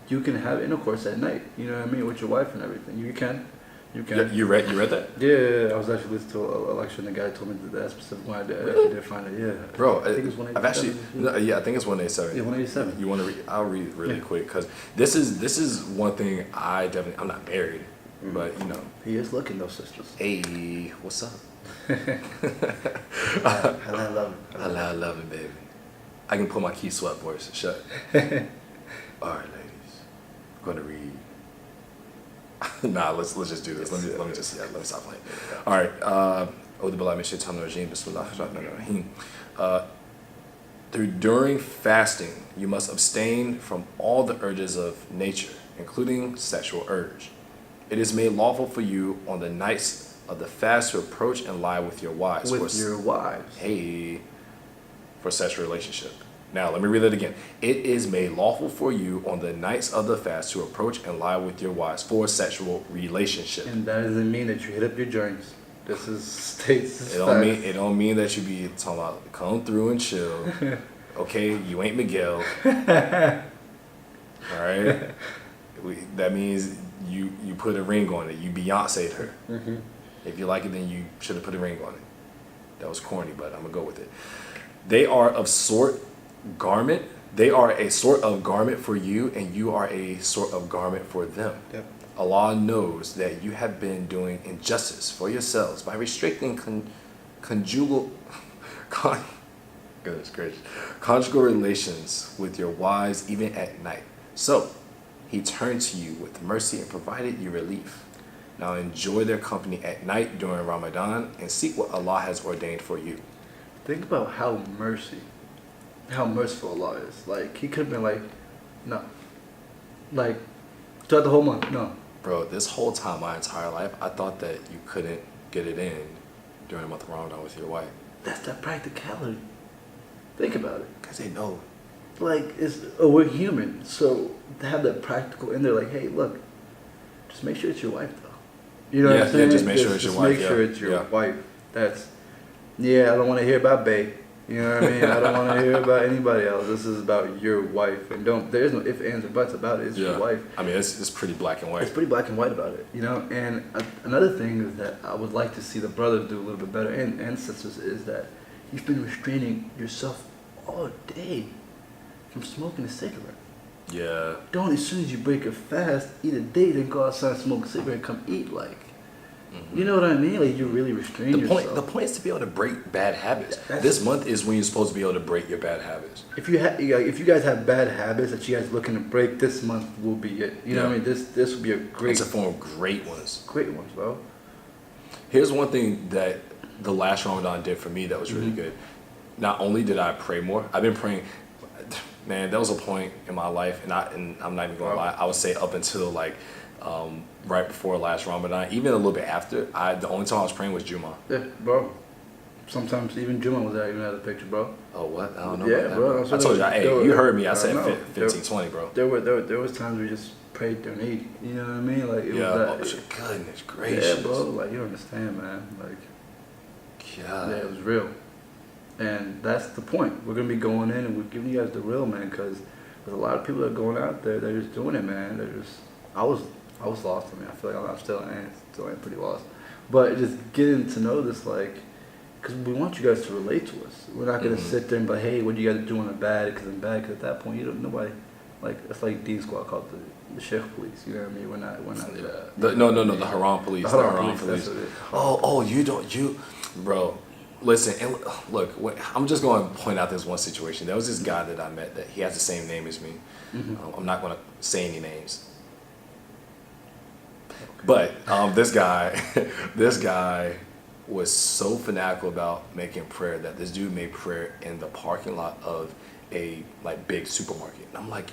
you can have intercourse at night, you know what I mean, with your wife and everything. You can. You read that? Yeah, I was actually listening to a lecture and the guy told me that specific one. I actually did find it, yeah. Bro, I think it's 187. I've actually, I think it's 187. Yeah, 187. You want to read? I'll read it really quick, because this is one thing I'm not married, but you know. He is looking, though, sisters. Hey, what's up? I love it. I love it, baby. I can put my key sweat voice. Shut. All right, ladies. I'm going to read. Nah, let's just do this. Let me stop playing. All right. A'udhu billahi minash shaitanir rajeem. Bismillahir rahmanir rahim. During fasting, you must abstain from all the urges of nature, including sexual urge. It is made lawful for you on the nights of the fast to approach and lie with your wives. With your wives. Hey, for sexual relationship. Now, let me read it again. It is made lawful for you on the nights of the fast to approach and lie with your wives for sexual relationship. And that doesn't mean that you hit up your joints. This is states. It don't mean that you be talking about come through and chill. Okay, you ain't Miguel. All right, that means you put a ring on it. You Beyonce'd her. If you like it, then you should have put a ring on it. That was corny, but I'm gonna go with it. They are a sort of garment for you, and you are a sort of garment for them. Yep. Allah knows that you have been doing injustice for yourselves by restricting conjugal relations with your wives even at night. So he turned to you with mercy and provided you relief. Now enjoy their company at night during Ramadan and seek what Allah has ordained for you. Think about how merciful Allah is. Like, he could have been like, no. Like, throughout the whole month, no. Bro, this whole time, my entire life, I thought that you couldn't get it in during the month of Ramadan with your wife. That's that practicality. Think about it. Because they know. Like, we're human, so to have that practical in there, like, hey, look, just make sure it's your wife, though. You know what I'm saying? Yeah, just make sure it's your wife. Make sure it's your wife. I don't want to hear about bae. You know what I mean? I don't want to hear about anybody else. This is about your wife, and there's no ifs, ands, or buts about it. It's your wife. I mean, it's pretty black and white. It's pretty black and white about it, you know. And another thing is that I would like to see the brothers do a little bit better, and sisters, is that you've been restraining yourself all day from smoking a cigarette. Yeah. Don't, as soon as you break a fast, eat a date, then go outside and smoke a cigarette and come eat, like. You know what I mean? Like, you really restrain yourself. The point is to be able to break bad habits. This month is when you're supposed to be able to break your bad habits. If you guys have bad habits that you guys looking to break, this month will be it. You know what I mean? This will be a great. It's a form of great ones. Great ones, bro. Here's one thing that the last Ramadan did for me that was really good. Not only did I pray more, I've been praying. Man, there was a point in my life, and I'm not even gonna lie. I would say up until like. Right before last Ramadan, even a little bit after, the only time I was praying was Jummah. Yeah, bro. Sometimes even Jummah was there, even out of the picture, bro. Oh, what? I don't know about that, bro. I told you, you heard me. I said 15, 20, bro. There was times we just prayed during Eid. You know what I mean? Like, it was that. Goodness gracious. Yeah, bro. Like, you don't understand, man. Like, God. Yeah, it was real. And that's the point. We're going to be going in and we're giving you guys the real, man, because there's a lot of people that are going out there, they're just doing it, man. I was lost. I mean, I feel like I'm still pretty lost. But just getting to know this, like, because we want you guys to relate to us. We're not going to sit there and be like, hey, what do you guys do when I'm bad? Because I'm bad. Because at that point, nobody, like, it's like Dean Squad called the Sheikh police. You know what I mean? We're not. No, the Haram police. The Haram police. Bro. Listen, and look, I'm just going to point out this one situation. There was this guy that I met that he has the same name as me. I'm not going to say any names. But this guy was so fanatical about making prayer that this dude made prayer in the parking lot of a big supermarket. And I'm like,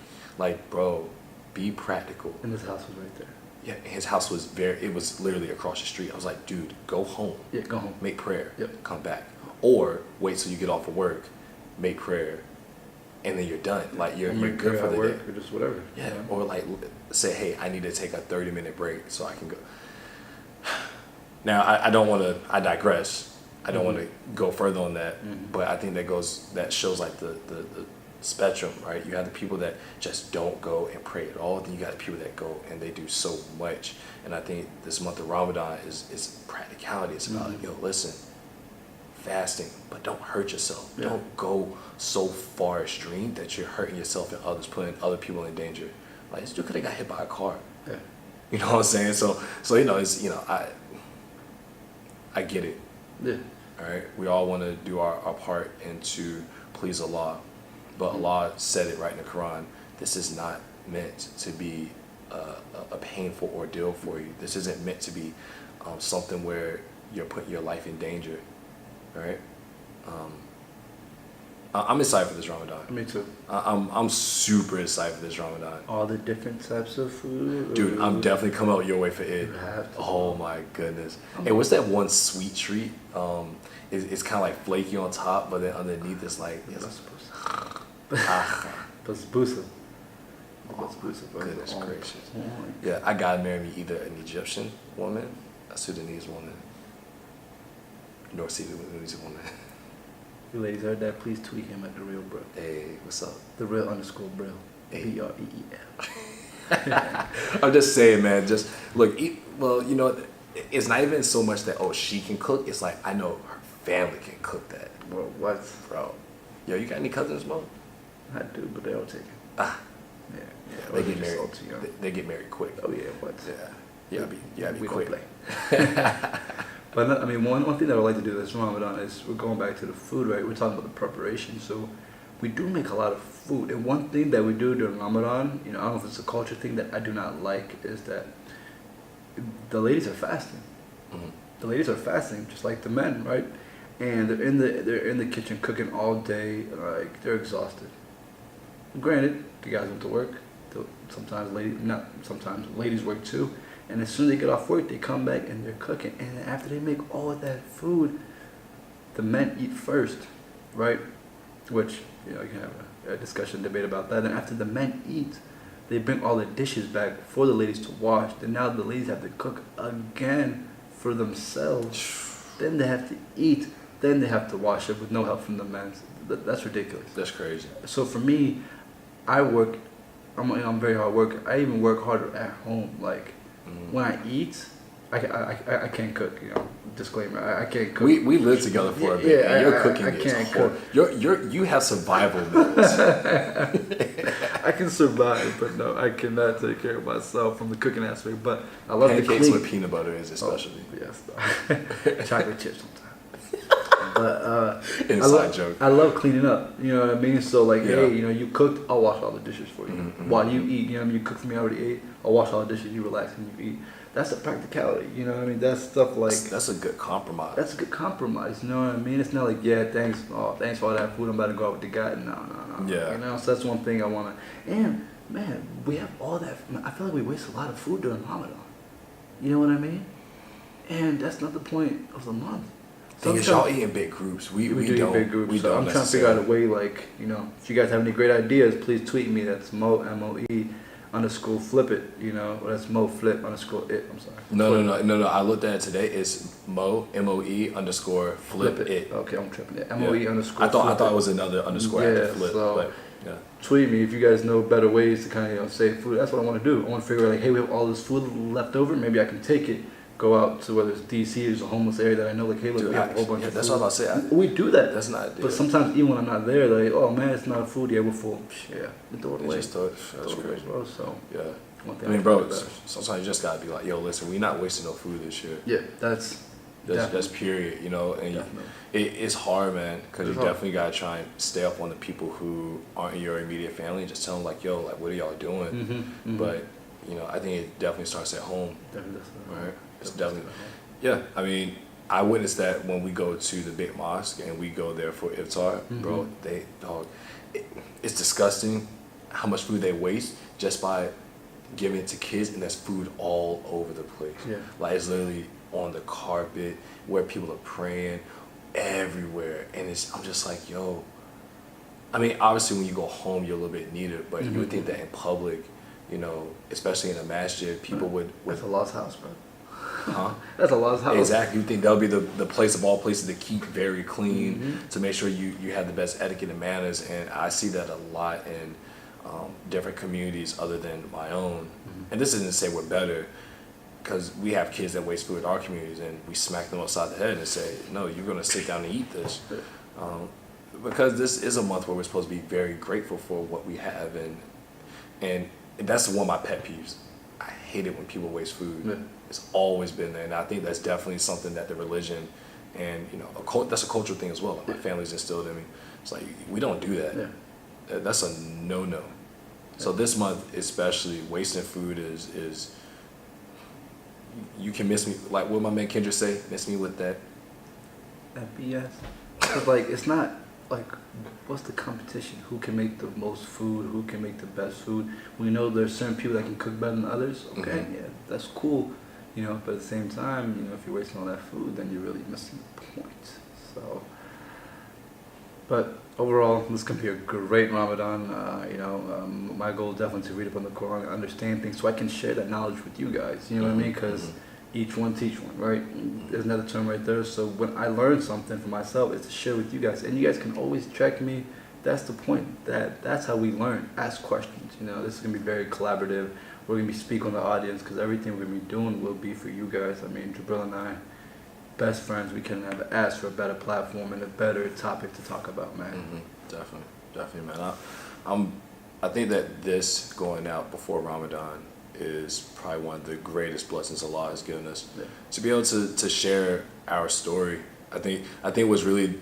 bro, be practical. And his house was right there. Yeah, his house was it was literally across the street. I was like, dude, go home. Yeah, go home. Make prayer. Yep. Come back. Or wait till you get off of work, make prayer, and then you're done. Like you're good for the day. Or just whatever. Yeah. Or like say, hey, I need to take a 30-minute break so I can go. Now I don't want to. I digress. I don't want to go further on that, but I think that shows like the spectrum, right? You have the people that just don't go and pray at all. Then you got the people that go and they do so much. And I think this month of Ramadan is practicality. It's about yo, listen, fasting, but don't hurt yourself. Yeah. Don't go so far extreme that you're hurting yourself and others, putting other people in danger. Like this dude could have got hit by a car. Yeah. You know what I'm saying? So it's I get it. Yeah. All right, we all want to do our part and to please Allah, but Allah said it right in the Quran. This is not meant to be a painful ordeal for you. This isn't meant to be something where you're putting your life in danger. All right, I'm excited for this Ramadan. Me too. I'm super excited for this Ramadan. All the different types of food. Dude, I'm definitely coming out your way for it. You have to. Oh my goodness. Hey, what's that one sweet treat? It's kind of like flaky on top, but then underneath it's like Basbousa. Basbousa. Basbousa. Goodness Oh, gracious. oh. Yeah, I gotta marry me either an Egyptian woman, a Sudanese woman, North Sudanese woman. You ladies heard that? Please tweet him at the real bro. Hey, what's up? The real _ bro. Hey. BREEL. I'm just saying, man. Just look. Well, you know, it's not even so much that she can cook. It's like I know her family can cook that. Bro, what? Bro, yo, you got any cousins, Mo? I do, but they all take it. Ah, Yeah. they get married. They get married quick. Oh yeah, what? Yeah, be We quick. don't play. But no, I mean, one thing that I would like to do this Ramadan is we're going back to the food, right? We're talking about the preparation. So we do make a lot of food. And one thing that we do during Ramadan, I don't know if it's a culture thing that I do not like, is that the ladies are fasting. Mm-hmm. The ladies are fasting, just like the men, right? And they're in the kitchen cooking all day, like they're exhausted. Granted, the guys went to work. Sometimes ladies work too. And as soon as they get off work, they come back and they're cooking. And then after they make all of that food, the men eat first, right? Which, you can have a discussion, debate about that. And after the men eat, they bring all the dishes back for the ladies to wash. Then now the ladies have to cook again for themselves. Then they have to eat. Then they have to wash it with no help from the men. That's ridiculous. That's crazy. So for me, I work. I'm very hard worker. I even work harder at home. Like when I eat, I can't cook. Disclaimer. I can't cook. We lived together for a bit. And your cooking is horrible. You have survival meals. I can survive, but no, I cannot take care of myself from the cooking aspect. But I love the pancakes clean. with peanut butter is especially. Oh, yes, chocolate chips sometimes. But Inside joke. I love cleaning up. You know what I mean? So like, Yeah. hey, you cooked, I'll wash all the dishes for you. Mm-hmm. While you eat, you cook for me, I already ate. I'll wash all the dishes. You relax and you eat. That's the practicality. You know what I mean? That's stuff like. That's a good compromise. That's a good compromise. You know what I mean? It's not like, yeah, thanks for all that food. I'm about to go out with the guy. No. Yeah. So that's one thing I wanna. And man, we have all that. I feel like we waste a lot of food during Ramadan. You know what I mean? And that's not the point of the month. Thing is, y'all eat in big groups. We do don't. big groups. We So don't I'm trying to figure out a way, like, if you guys have any great ideas, please tweet me. That's Mo _flip it. Or that's Mo flip _ it. I'm sorry. No. I looked at it today. It's Mo MOE _ flip it. Okay, I'm tripping it. MOE _ I thought it was another underscore after flip. So but, yeah. tweet me if you guys know better ways to kind of save food. That's what I want to do. I want to figure out, like, hey, we have all this food left over. Maybe I can take it. Go out to whether it's DC or a homeless area that I know, like, hey, look, we have a whole bunch of food. That's what I was about to say. We do that. That's not. But sometimes even when I'm not there, they're like, oh man, it's not food. Yeah, we're full. Yeah, we throw it away. Just that's crazy, bro. So yeah. one I thing mean, bro, sometimes you just gotta be like, yo, listen, we're not wasting no food this year. Yeah, that's period. And it's hard, man, because you definitely gotta try and stay up on the people who aren't in your immediate family and just tell them, like, yo, like, what are y'all doing? Mm-hmm. But I think it definitely starts at home. Definitely. Right. It's definitely. Yeah, I mean, I witnessed that when we go to the big mosque and we go there for iftar, bro. It's disgusting how much food they waste just by giving it to kids, and there's food all over the place. Yeah. Like it's literally on the carpet where people are praying everywhere, and I'm just like, yo. I mean, obviously when you go home, you're a little bit neater, but you would think that in public, especially in a masjid, people would. That's Allah's house, bro. Huh? That's Allah's house. Exactly. You think that would be the place of all places to keep very clean, to make sure you have the best etiquette and manners, and I see that a lot in different communities other than my own. And this isn't to say we're better, because we have kids that waste food in our communities, and we smack them upside the head and say, no, you're going to sit down and eat this. Because this is a month where we're supposed to be very grateful for what we have, and that's one of my pet peeves. I hate it when people waste food. Yeah. It's always been there, and I think that's definitely something that the religion and that's a cultural thing as well. My family's instilled in me. It's like we don't do that. Yeah. That's a no-no. So this month, especially, wasting food is you can miss me. Like what my man Kendra say, miss me with that. That BS. Because like it's not like what's the competition? Who can make the most food? Who can make the best food? We know there's certain people that can cook better than others. Okay, yeah, that's cool. But at the same time, if you're wasting all that food, then you're really missing the point. So, but overall, this can be a great Ramadan. My goal is definitely to read up on the Quran and understand things so I can share that knowledge with you guys. You know what I mean? Because each one teach one, right? There's another term right there. So when I learn something for myself, it's to share with you guys. And you guys can always check me. That's the point. That's how we learn. Ask questions. This is going to be very collaborative. We're going to be speaking on the audience because everything we're going to be doing will be for you guys. I mean, Jabril and I, best friends, we couldn't have asked for a better platform and a better topic to talk about, man. Definitely, man. I think that this going out before Ramadan is probably one of the greatest blessings Allah has given us. Yeah. To be able to share our story. I think what's really,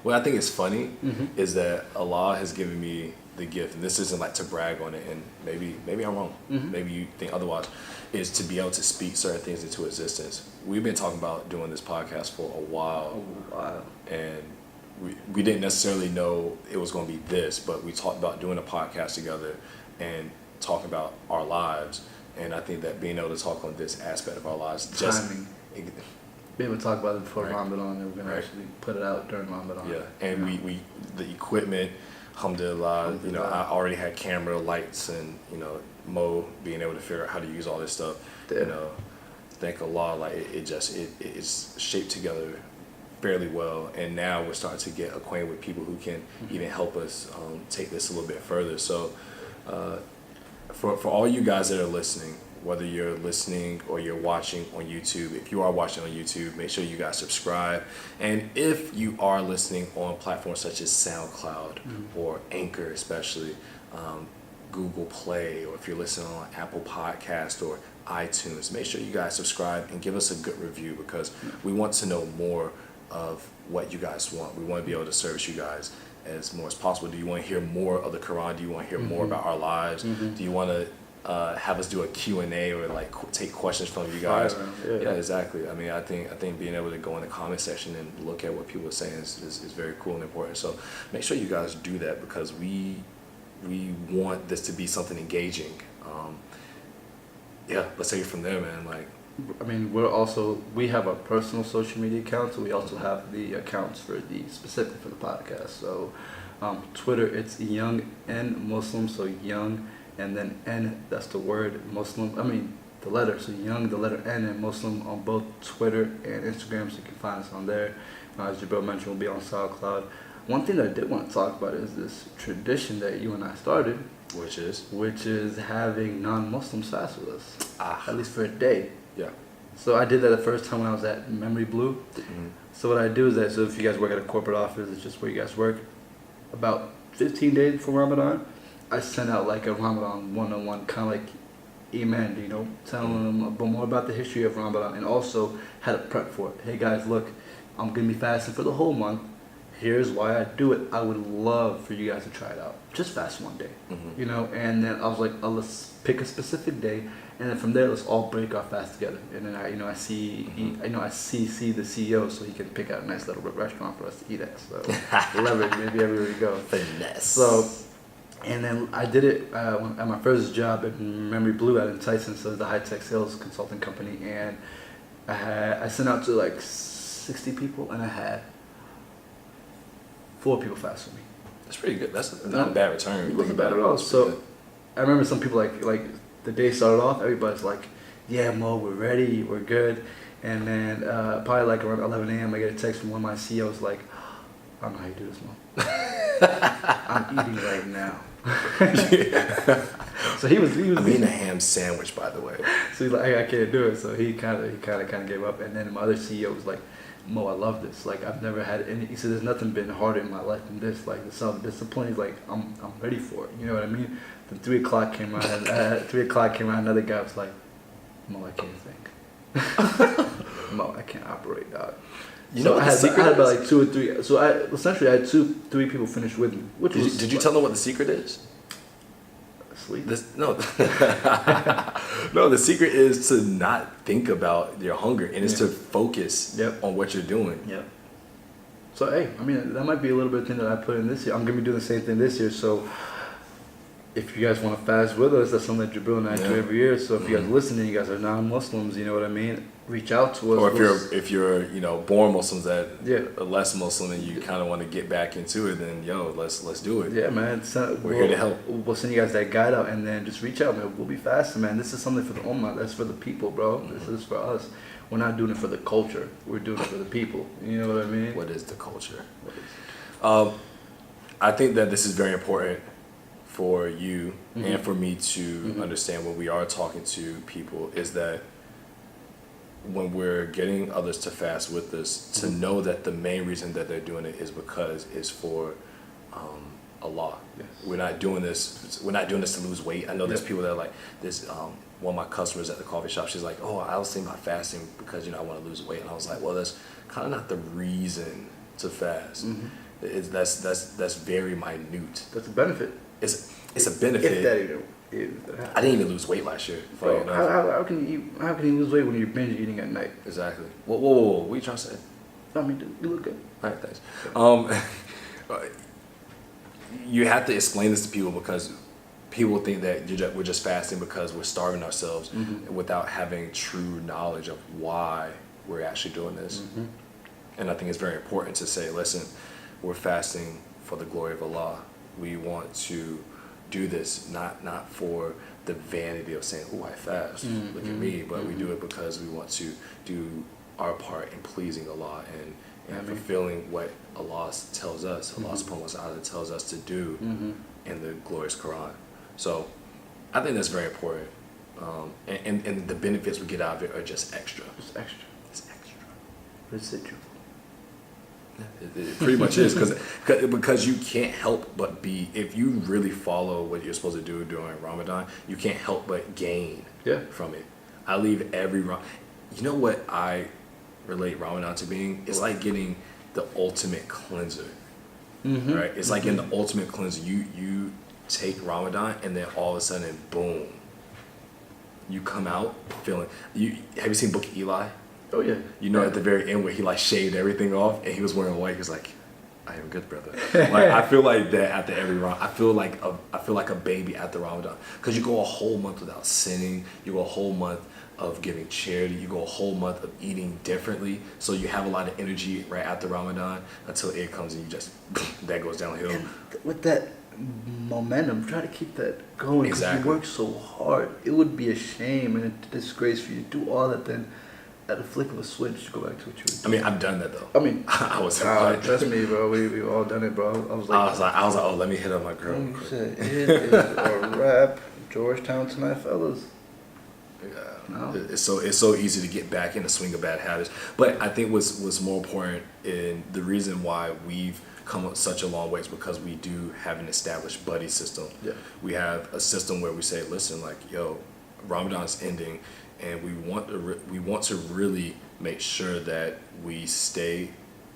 what I think is funny is that Allah has given me the gift, and this isn't like to brag on it, and maybe I'm wrong, maybe you think otherwise, is to be able to speak certain things into existence. We've been talking about doing this podcast for a while, and we didn't necessarily know it was going to be this, but we talked about doing a podcast together and talking about our lives, and I think that being able to talk on this aspect of our lives, timing. Be able to talk about it before Ramadan, and we're going to actually put it out during Ramadan. Yeah, and we the equipment, alhamdulillah, I already had camera, lights, and Mo being able to figure out how to use all this stuff. Thank Allah, like it's shaped together fairly well, and now we're starting to get acquainted with people who can even help us take this a little bit further. So for all you guys that are listening, whether you're listening or you're watching on YouTube, if you are watching on YouTube, make sure you guys subscribe. And if you are listening on platforms such as SoundCloud or Anchor, especially Google Play, or if you're listening on Apple Podcast or iTunes, make sure you guys subscribe and give us a good review, because we want to know more of what you guys want. We want to be able to service you guys as more as possible. Do you want to hear more of the Quran? Do you want to hear more about our lives? Do you want to have us do a Q&A or like take questions from you guys? Yeah, exactly. I mean, I think being able to go in the comment section and look at what people are saying is very cool and important. So make sure you guys do that, because we want this to be something engaging. Let's take it from there, man. Like, I mean, we have our personal social media accounts, and we also have the accounts for specific for the podcast. So Twitter, it's Young N Muslim, so Young, and then N, that's the word Muslim. I mean, the letter, so Young, the letter N, and Muslim on both Twitter and Instagram, so you can find us on there. As Jabril mentioned, we'll be on SoundCloud. One thing that I did want to talk about is this tradition that you and I started, which is having non-Muslims fast with us, at least for a day. Yeah. So I did that the first time when I was at Memory Blue. So what I do is so if you guys work at a corporate office, it's just where you guys work, about 15 days before Ramadan, I sent out like a Ramadan 101, kind of like Iman, telling them more about the history of Ramadan, and also had a prep for it. Hey guys, look, I'm going to be fasting for the whole month. Here's why I do it. I would love for you guys to try it out. Just fast one day, and then I was like, let's pick a specific day, and then from there, let's all break our fast together. And then I see the CEO, so he can pick out a nice little restaurant for us to eat at. So leverage maybe everywhere we go. Finesse. So And then I did it at my first job at Memory Blue out in Tyson, so it's a high-tech sales consulting company. And I sent out to like 60 people, and I had 4 people fast with me. That's pretty good. That's not a bad return. It wasn't bad at all. So I remember some people like the day started off, everybody's like, "Yeah, Mo, we're ready, we're good." And then probably like around 11 a.m. I get a text from one of my CEOs like, "I don't know how you do this, Mo. I'm eating right now." So he was. I'm eating a ham sandwich, by the way. So he's like, I can't do it. So he kind of gave up. And then my other CEO was like, "Mo, I love this. Like I've never had any." He said, "There's nothing been harder in my life than this. Like the discipline. He's like, I'm ready for it. You know what I mean?" Then 3 o'clock came around. 3 o'clock came around. Another guy was like, "Mo, I can't think. Mo, I can't operate, dog." You know what I the secret had about is? like 2 or 3. So I essentially I had 3 people finish with me. Which Did you tell them what the secret is? Sleep. No, no. The secret is to not think about your hunger, and it's to focus on what you're doing. Yeah. So hey, I mean that might be a little bit of thing that I put in this year. I'm gonna be doing the same thing this year. So if you guys want to fast with us, that's something that Jabril and I do every year. So if you guys are listening, you guys are non-Muslims, you know what I mean? Reach out to us. Or if you're born Muslims that are less Muslim and you kind of want to get back into it, then let's do it. Yeah, man. We're here to help. We'll send you guys that guide out, and then just reach out, man. We'll be fasting, man. This is something for the Ummah. That's for the people, bro. This is for us. We're not doing it for the culture. We're doing it for the people. You know what I mean? What is the culture? I think that this is very important for you and for me to understand when we are talking to people, is that when we're getting others to fast with us, to know that the main reason that they're doing it is because it's for Allah. Yes. We're not doing this to lose weight. I know there's people that are like this. One of my customers at the coffee shop, she's like, "Oh, I was thinking about fasting because I want to lose weight," and I was like, "Well, that's kind of not the reason to fast. That's very minute. That's a benefit. It's a benefit." If that even is. I didn't even lose weight last year. Bro, how can you lose weight when you're binge eating at night? Exactly. Whoa, what are you trying to say? I mean, dude, you look good. All right, thanks. You have to explain this to people because people think that we're just fasting because we're starving ourselves without having true knowledge of why we're actually doing this. And I think it's very important to say, listen, we're fasting for the glory of Allah. We want to do this not for the vanity of saying, "Oh, I fast, look at me," but we do it because we want to do our part in pleasing Allah and fulfilling what Allah tells us, Allah subhanahu wa ta'ala tells us to do in the glorious Quran. So I think that's very important. And the benefits we get out of it are just extra. It's extra. It's extra. Residual. It pretty much is because you can't help but be, if you really follow what you're supposed to do during Ramadan, you can't help but gain from it. I leave every you know what I relate Ramadan to being? It's like getting the ultimate cleanser, right? It's like in the ultimate cleanser, you take Ramadan and then all of a sudden, boom, you come out feeling. Have you seen Book of Eli? Oh yeah. You know, at the very end where he like shaved everything off and he was wearing white. He was like, "I am good, brother." Like I feel like that after every Ramadan. I feel like a baby after Ramadan because you go a whole month without sinning. You go a whole month of giving charity. You go a whole month of eating differently. So you have a lot of energy right after Ramadan until it comes and you just that goes downhill. And with that momentum, try to keep that going because you work so hard. It would be a shame and a disgrace for you to do all that then. At the flick of a switch, go back to what you were doing. I mean, I've done that though. I mean, I was trust me, bro. We all done it, bro. I was like, oh, let me hit up my girl. You said it is a wrap. Georgetown tonight, fellas. Yeah. No. It's so easy to get back in the swing of bad habits. But I think what's more important in the reason why we've come up such a long way is because we do have an established buddy system. Yeah. We have a system where we say, listen, like, yo, Ramadan's ending. And we want to really make sure that we stay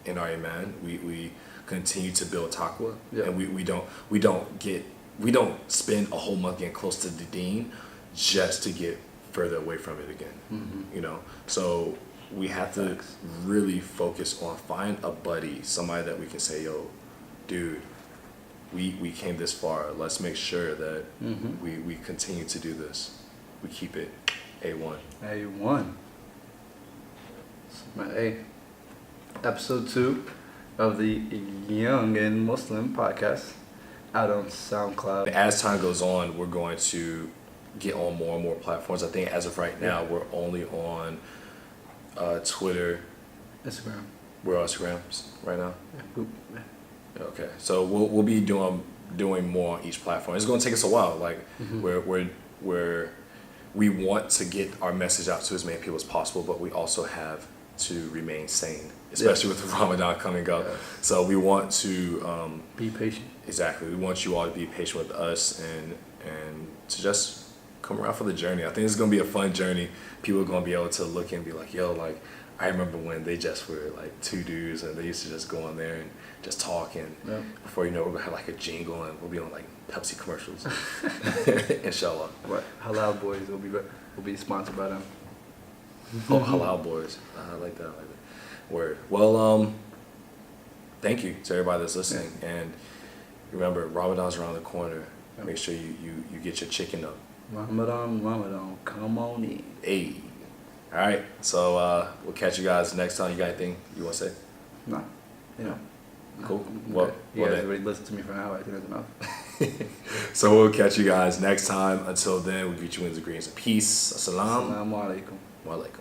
in our iman. We continue to build taqwa, and we don't spend a whole month getting close to the deen just to get further away from it again. You know, so we have to really focus on find a buddy, somebody that we can say, "Yo, dude, we came this far. Let's make sure that Mm-hmm. we continue to do this. We keep it A1. A1. Hey, episode 2 of the Young and Muslim podcast out on SoundCloud. As time goes on, we're going to get on more and more platforms. I think as of right now, we're only on Twitter. Instagram. We're on Instagram right now. Yeah, boop. Yeah. Okay, so we'll be doing more on each platform. It's going to take us a while. Like we want to get our message out to as many people as possible, but we also have to remain sane, especially with Ramadan coming up. Yeah. So we want to Be patient. exactly. We want you all to be patient with us and to just come around for the journey. I think it's gonna be a fun journey. People are gonna be able to look and be like, yo, like I remember when they just were like two dudes and they used to just go on there and just talk, and Yep. before you know it, we're gonna have like a jingle and we'll be on like Pepsi commercials. Inshallah. What? Halal Boys will be sponsored by them. Oh, halal boys. I like that. Word. Well, thank you to everybody that's listening. And remember, Ramadan's around the corner. Yep. Make sure you get your chicken up. Ramadan, come on in. Hey. All right. So we'll catch you guys next time. You got anything you want to say? No. Yeah. Cool. Okay. Well, You guys then. already listened to me for an hour. I think that's enough. So we'll catch you guys next time. Until then, we greet you in the greetings of peace. Assalam Assalamu Alakum. Alaikum.